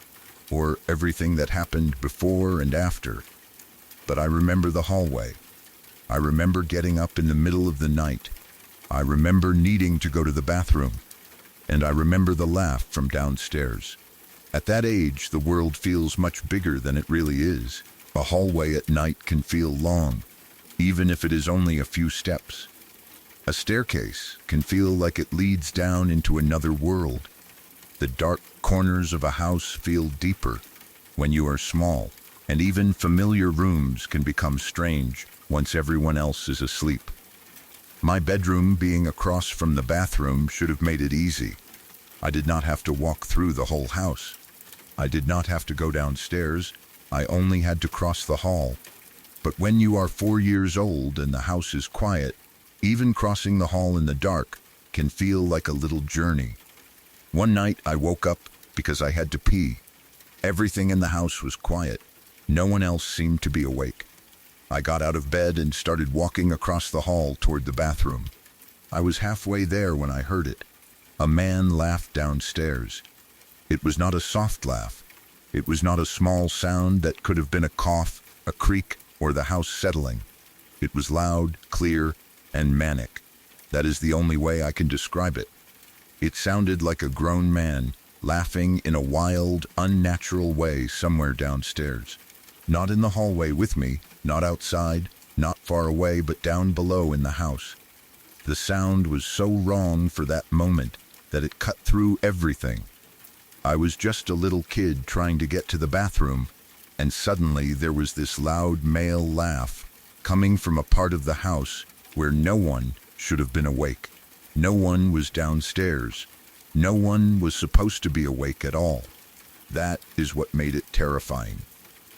or everything that happened before and after. But I remember the hallway. I remember getting up in the middle of the night. I remember needing to go to the bathroom. And I remember the laugh from downstairs. At that age, the world feels much bigger than it really is. A hallway at night can feel long, even if it is only a few steps. A staircase can feel like it leads down into another world. The dark corners of a house feel deeper when you are small, and even familiar rooms can become strange once everyone else is asleep. My bedroom being across from the bathroom should have made it easy. I did not have to walk through the whole house. I did not have to go downstairs. I only had to cross the hall. But when you are 4 years old and the house is quiet, even crossing the hall in the dark can feel like a little journey. One night I woke up because I had to pee. Everything in the house was quiet. No one else seemed to be awake. I got out of bed and started walking across the hall toward the bathroom. I was halfway there when I heard it. A man laughed downstairs. It was not a soft laugh. It was not a small sound that could have been a cough, a creak, or the house settling. It was loud, clear, and manic. That is the only way I can describe it. It sounded like a grown man laughing in a wild, unnatural way somewhere downstairs. Not in the hallway with me, not outside, not far away, but down below in the house. The sound was so wrong for that moment that it cut through everything. I was just a little kid trying to get to the bathroom, and suddenly there was this loud male laugh coming from a part of the house where no one should have been awake. No one was downstairs. No one was supposed to be awake at all. That is what made it terrifying.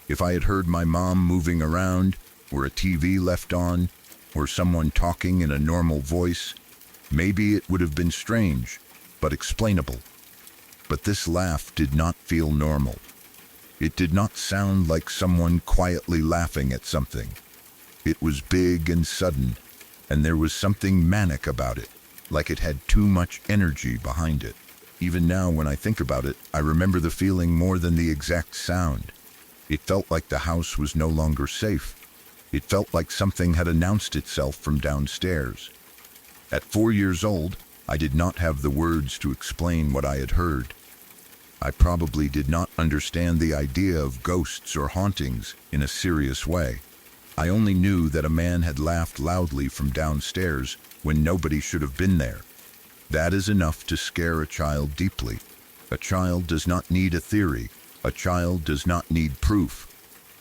If I had heard my mom moving around, or a TV left on, or someone talking in a normal voice, maybe it would have been strange, but explainable. But this laugh did not feel normal. It did not sound like someone quietly laughing at something. It was big and sudden, and there was something manic about it, like it had too much energy behind it. Even now, when I think about it, I remember the feeling more than the exact sound. It felt like the house was no longer safe. It felt like something had announced itself from downstairs. At 4 years old, I did not have the words to explain what I had heard. I probably did not understand the idea of ghosts or hauntings in a serious way. I only knew that a man had laughed loudly from downstairs when nobody should have been there. That is enough to scare a child deeply. A child does not need a theory. A child does not need proof.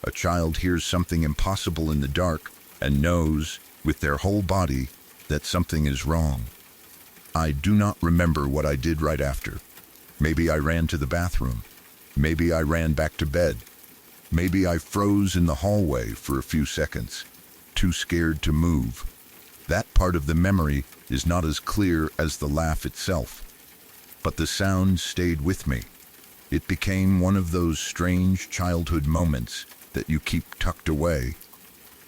A child hears something impossible in the dark and knows, with their whole body, that something is wrong. I do not remember what I did right after. Maybe I ran to the bathroom. Maybe I ran back to bed. Maybe I froze in the hallway for a few seconds, too scared to move. That part of the memory is not as clear as the laugh itself, but the sound stayed with me. It became one of those strange childhood moments that you keep tucked away,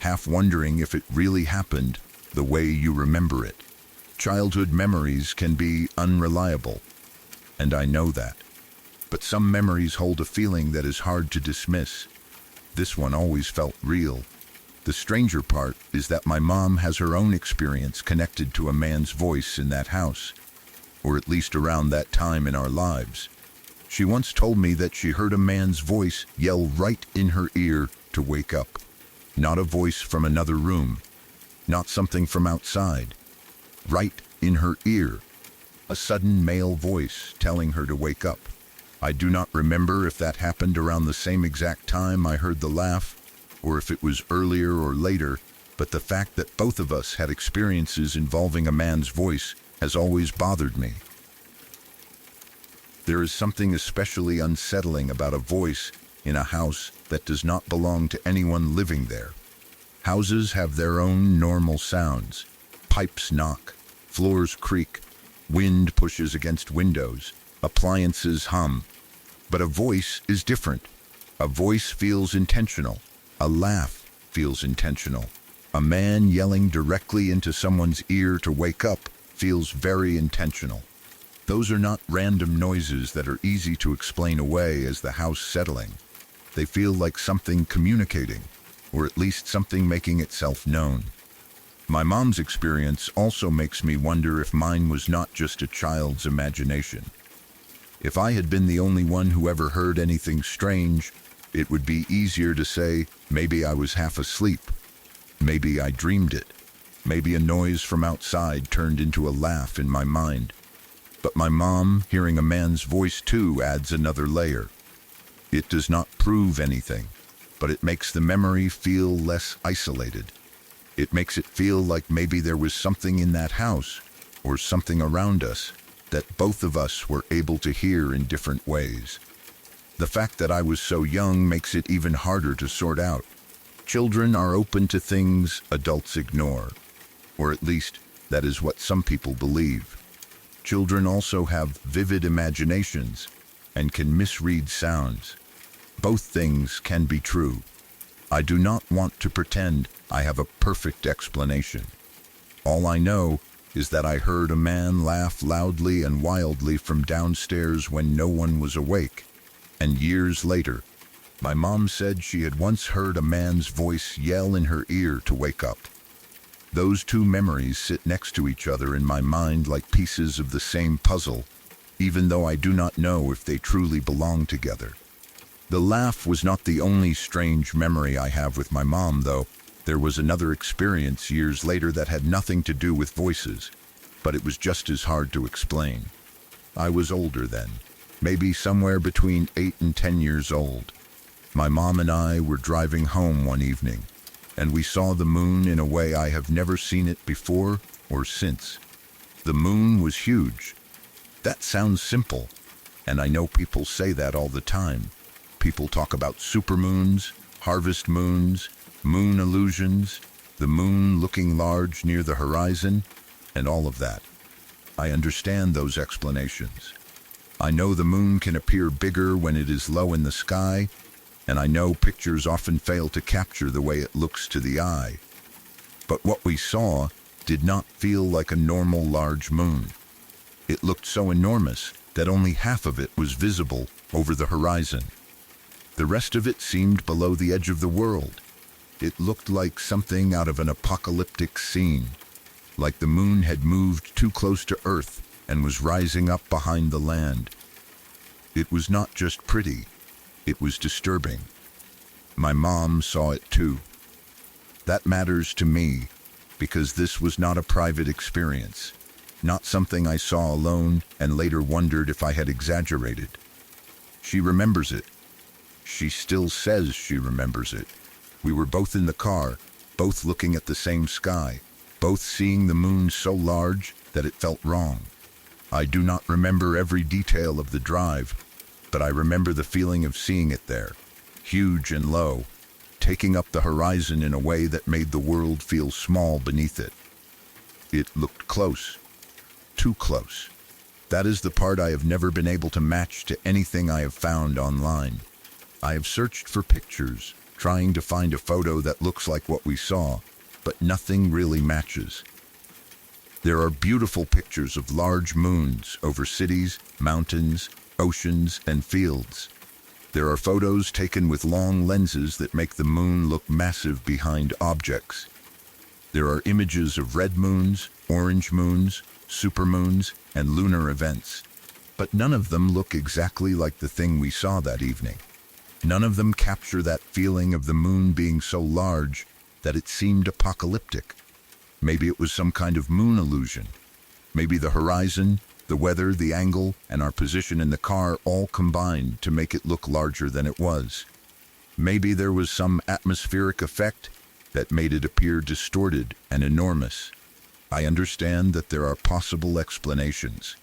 half wondering if it really happened the way you remember it. Childhood memories can be unreliable, and I know that. But some memories hold a feeling that is hard to dismiss. This one always felt real. The stranger part is that my mom has her own experience connected to a man's voice in that house, or at least around that time in our lives. She once told me that she heard a man's voice yell right in her ear to wake up. Not a voice from another room, not something from outside. Right in her ear, a sudden male voice telling her to wake up. I do not remember if that happened around the same exact time I heard the laugh, or if it was earlier or later, but the fact that both of us had experiences involving a man's voice has always bothered me. There is something especially unsettling about a voice in a house that does not belong to anyone living there. Houses have their own normal sounds. Pipes knock, floors creak, wind pushes against windows, appliances hum. But a voice is different. A voice feels intentional. A laugh feels intentional. A man yelling directly into someone's ear to wake up feels very intentional. Those are not random noises that are easy to explain away as the house settling. They feel like something communicating, or at least something making itself known. My mom's experience also makes me wonder if mine was not just a child's imagination. If I had been the only one who ever heard anything strange, it would be easier to say, maybe I was half asleep. Maybe I dreamed it. Maybe a noise from outside turned into a laugh in my mind. But my mom hearing a man's voice too adds another layer. It does not prove anything, but it makes the memory feel less isolated. It makes it feel like maybe there was something in that house, or something around us, that both of us were able to hear in different ways. The fact that I was so young makes it even harder to sort out. Children are open to things adults ignore, or at least that is what some people believe. Children also have vivid imaginations and can misread sounds. Both things can be true. I do not want to pretend I have a perfect explanation. All I know is that I heard a man laugh loudly and wildly from downstairs when no one was awake. And years later, my mom said she had once heard a man's voice yell in her ear to wake up. Those two memories sit next to each other in my mind like pieces of the same puzzle, even though I do not know if they truly belong together. The laugh was not the only strange memory I have with my mom, though. There was another experience years later that had nothing to do with voices, but it was just as hard to explain. I was older then, maybe somewhere between 8 and 10 years old. My mom and I were driving home one evening, and we saw the moon in a way I have never seen it before or since. The moon was huge. That sounds simple, and I know people say that all the time. People talk about supermoons, harvest moons, moon illusions, the moon looking large near the horizon, and all of that. I understand those explanations. I know the moon can appear bigger when it is low in the sky, and I know pictures often fail to capture the way it looks to the eye. But what we saw did not feel like a normal large moon. It looked so enormous that only half of it was visible over the horizon. The rest of it seemed below the edge of the world. It looked like something out of an apocalyptic scene, like the moon had moved too close to Earth and was rising up behind the land. It was not just pretty, it was disturbing. My mom saw it too. That matters to me, because this was not a private experience, not something I saw alone and later wondered if I had exaggerated. She remembers it. She still says she remembers it. We were both in the car, both looking at the same sky, both seeing the moon so large that it felt wrong. I do not remember every detail of the drive, but I remember the feeling of seeing it there, huge and low, taking up the horizon in a way that made the world feel small beneath it. It looked close, too close. That is the part I have never been able to match to anything I have found online. I have searched for pictures, trying to find a photo that looks like what we saw, but nothing really matches. There are beautiful pictures of large moons over cities, mountains, oceans, and fields. There are photos taken with long lenses that make the moon look massive behind objects. There are images of red moons, orange moons, supermoons, and lunar events. But none of them look exactly like the thing we saw that evening. None of them capture that feeling of the moon being so large that it seemed apocalyptic. Maybe it was some kind of moon illusion. Maybe the horizon, the weather, the angle, and our position in the car all combined to make it look larger than it was. Maybe there was some atmospheric effect that made it appear distorted and enormous. I understand that there are possible explanations,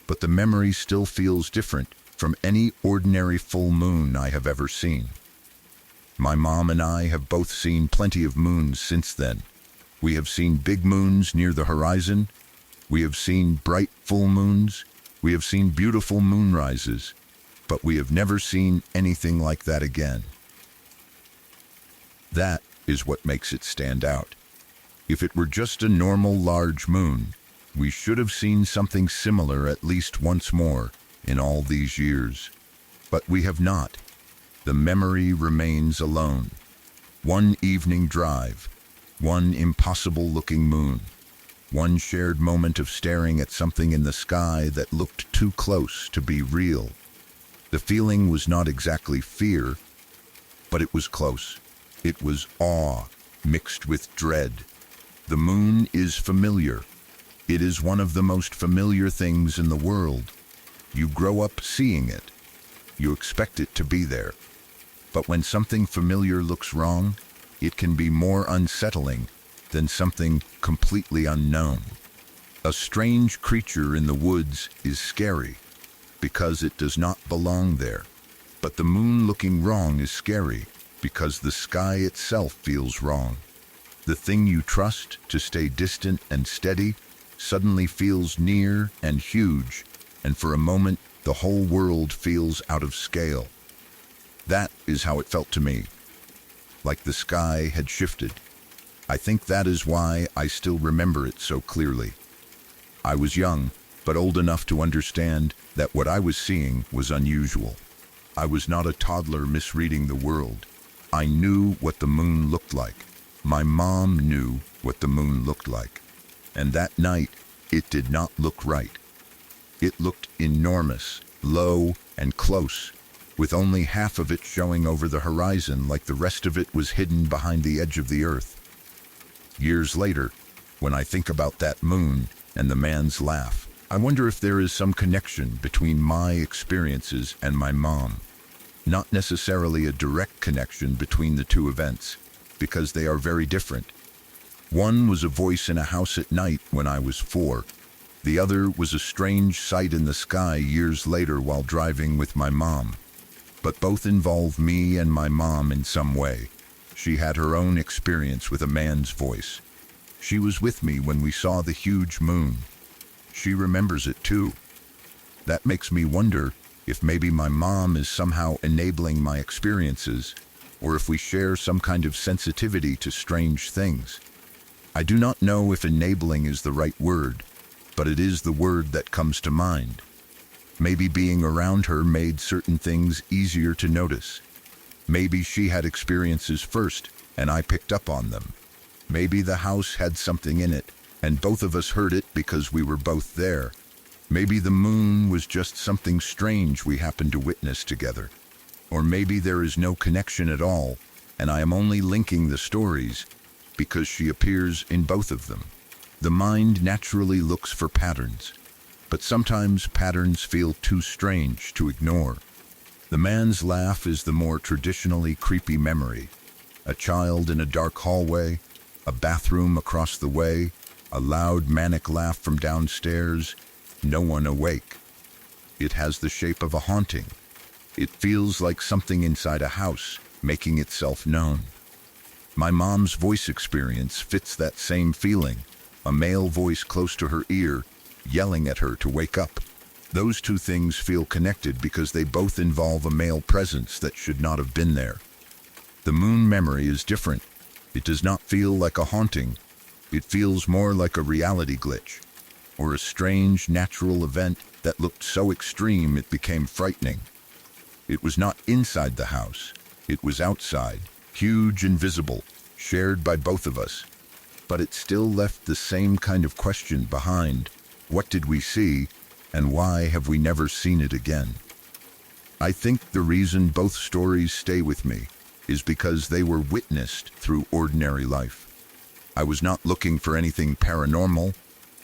but the memory still feels different from any ordinary full moon I have ever seen. My mom and I have both seen plenty of moons since then. We have seen big moons near the horizon. We have seen bright full moons. We have seen beautiful moonrises, but we have never seen anything like that again. That is what makes it stand out. If it were just a normal large moon, we should have seen something similar at least once more in all these years. But we have not. The memory remains alone. One evening drive, one impossible-looking moon, one shared moment of staring at something in the sky that looked too close to be real. The feeling was not exactly fear, but it was close. It was awe mixed with dread. The moon is familiar. It is one of the most familiar things in the world. You grow up seeing it. You expect it to be there. But when something familiar looks wrong, it can be more unsettling than something completely unknown. A strange creature in the woods is scary because it does not belong there. But the moon looking wrong is scary because the sky itself feels wrong. The thing you trust to stay distant and steady suddenly feels near and huge, and for a moment the whole world feels out of scale. That is how it felt to me, like the sky had shifted. I think that is why I still remember it so clearly. I was young, but old enough to understand that what I was seeing was unusual. I was not a toddler misreading the world. I knew what the moon looked like. My mom knew what the moon looked like. And that night, it did not look right. It looked enormous, low, and close, with only half of it showing over the horizon like the rest of it was hidden behind the edge of the earth. Years later, when I think about that moon and the man's laugh, I wonder if there is some connection between my experiences and my mom. Not necessarily a direct connection between the two events, because they are very different. One was a voice in a house at night when I was 4. The other was a strange sight in the sky years later while driving with my mom. But both involve me and my mom in some way. She had her own experience with a man's voice. She was with me when we saw the huge moon. She remembers it too. That makes me wonder if maybe my mom is somehow enabling my experiences, or if we share some kind of sensitivity to strange things. I do not know if enabling is the right word, but it is the word that comes to mind. Maybe being around her made certain things easier to notice. Maybe she had experiences first, and I picked up on them. Maybe the house had something in it, and both of us heard it because we were both there. Maybe the moon was just something strange we happened to witness together. Or maybe there is no connection at all, and I am only linking the stories because she appears in both of them. The mind naturally looks for patterns, but sometimes patterns feel too strange to ignore. The man's laugh is the more traditionally creepy memory. A child in a dark hallway, a bathroom across the way, a loud manic laugh from downstairs. no one awake. It has the shape of a haunting. It feels like something inside a house, making itself known. My mom's voice experience fits that same feeling, a male voice close to her ear, yelling at her to wake up. Those two things feel connected because they both involve a male presence that should not have been there. The moon memory is different. It does not feel like a haunting. It feels more like a reality glitch, or a strange natural event that looked so extreme it became frightening. It was not inside the house. It was outside, huge and visible, shared by both of us. But it still left the same kind of question behind. What did we see, and why have we never seen it again? I think the reason both stories stay with me is because they were witnessed through ordinary life. I was not looking for anything paranormal.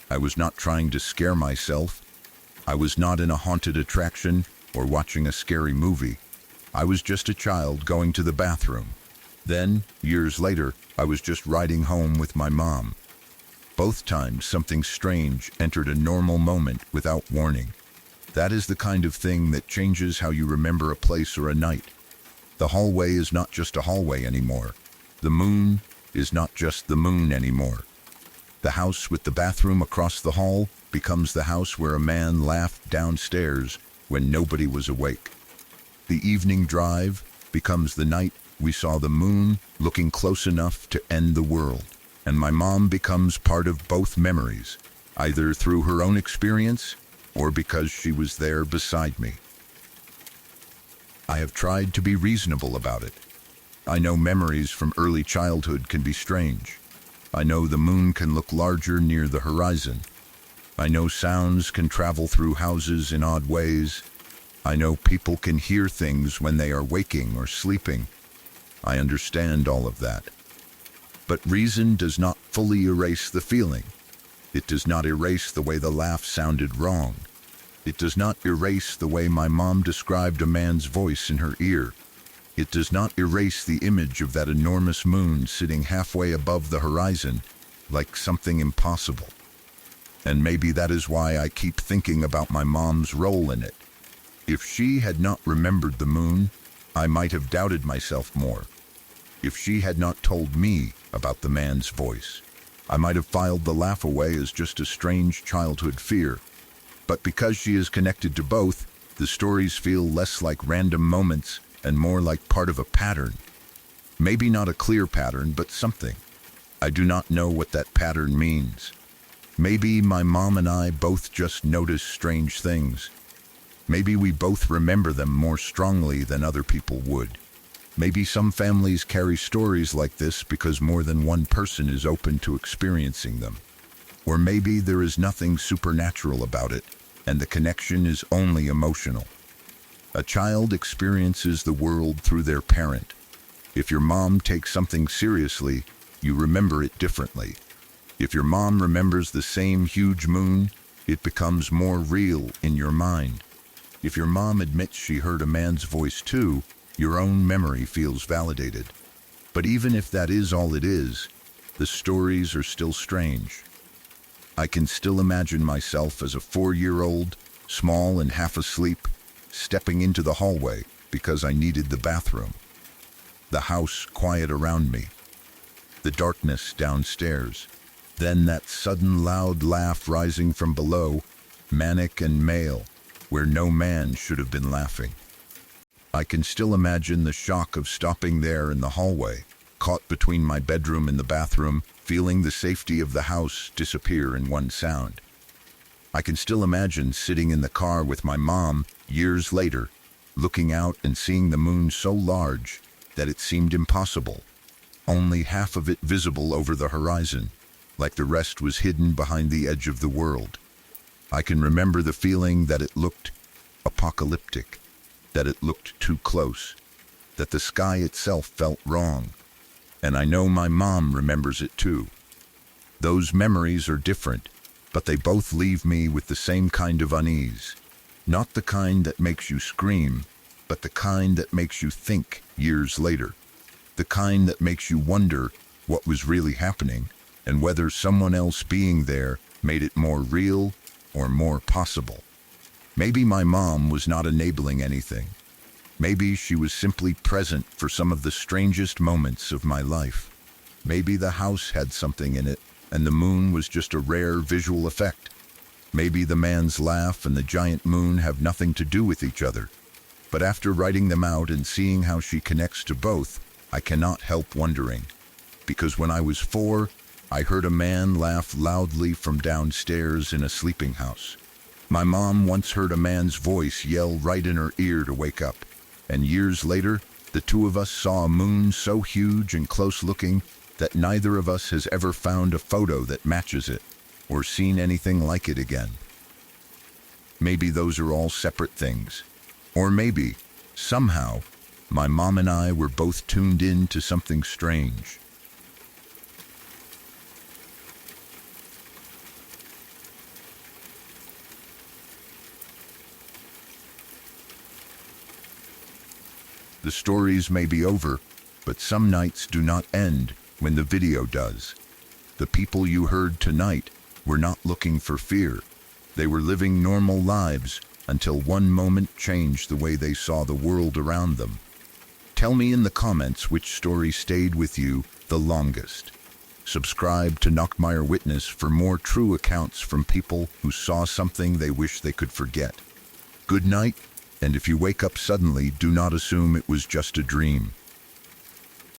I was not trying to scare myself. I was not in a haunted attraction or watching a scary movie. I was just a child going to the bathroom. Then, years later, I was just riding home with my mom. Both times something strange entered a normal moment without warning. That is the kind of thing that changes how you remember a place or a night. The hallway is not just a hallway anymore. The moon is not just the moon anymore. The house with the bathroom across the hall becomes the house where a man laughed downstairs when nobody was awake. The evening drive becomes the night we saw the moon looking close enough to end the world. And my mom becomes part of both memories, either through her own experience or because she was there beside me. I have tried to be reasonable about it. I know memories from early childhood can be strange. I know the moon can look larger near the horizon. I know sounds can travel through houses in odd ways. I know people can hear things when they are waking or sleeping. I understand all of that. But reason does not fully erase the feeling. It does not erase the way the laugh sounded wrong. It does not erase the way my mom described a man's voice in her ear. It does not erase the image of that enormous moon sitting halfway above the horizon, like something impossible. And maybe that is why I keep thinking about my mom's role in it. If she had not remembered the moon, I might have doubted myself more. If she had not told me about the man's voice, I might have filed the laugh away as just a strange childhood fear. But because she is connected to both, the stories feel less like random moments and more like part of a pattern. Maybe not a clear pattern, but something. I do not know what that pattern means. Maybe my mom and I both just notice strange things. Maybe we both remember them more strongly than other people would. Maybe some families carry stories like this because more than one person is open to experiencing them. Or maybe there is nothing supernatural about it, and the connection is only emotional. A child experiences the world through their parent. If your mom takes something seriously, you remember it differently. If your mom remembers the same huge moon, it becomes more real in your mind. If your mom admits she heard a man's voice too, your own memory feels validated. But even if that is all it is, the stories are still strange. I can still imagine myself as a 4-year-old, small and half asleep, stepping into the hallway because I needed the bathroom. The house quiet around me. The darkness downstairs. Then that sudden loud laugh rising from below, manic and male, where no man should have been laughing. I can still imagine the shock of stopping there in the hallway, caught between my bedroom and the bathroom, feeling the safety of the house disappear in one sound. I can still imagine sitting in the car with my mom years later, looking out and seeing the moon so large that it seemed impossible, only half of it visible over the horizon, like the rest was hidden behind the edge of the world. I can remember the feeling that it looked apocalyptic, that it looked too close, that the sky itself felt wrong. And I know my mom remembers it too. Those memories are different, but they both leave me with the same kind of unease. Not the kind that makes you scream, but the kind that makes you think years later. The kind that makes you wonder what was really happening and whether someone else being there made it more real or more possible. Maybe my mom was not enabling anything. Maybe she was simply present for some of the strangest moments of my life. Maybe the house had something in it, and the moon was just a rare visual effect. Maybe the man's laugh and the giant moon have nothing to do with each other. But after writing them out and seeing how she connects to both, I cannot help wondering. Because when I was 4, I heard a man laugh loudly from downstairs in a sleeping house. My mom once heard a man's voice yell right in her ear to wake up. And years later, the two of us saw a moon so huge and close-looking that neither of us has ever found a photo that matches it, or seen anything like it again. Maybe those are all separate things. Or maybe, somehow, my mom and I were both tuned in to something strange. The stories may be over, but some nights do not end when the video does. The people you heard tonight were not looking for fear. They were living normal lives until one moment changed the way they saw the world around them. Tell me in the comments which story stayed with you the longest. Subscribe to Nockmeyer Witness for more true accounts from people who saw something they wish they could forget. Good night, and if you wake up suddenly, do not assume it was just a dream.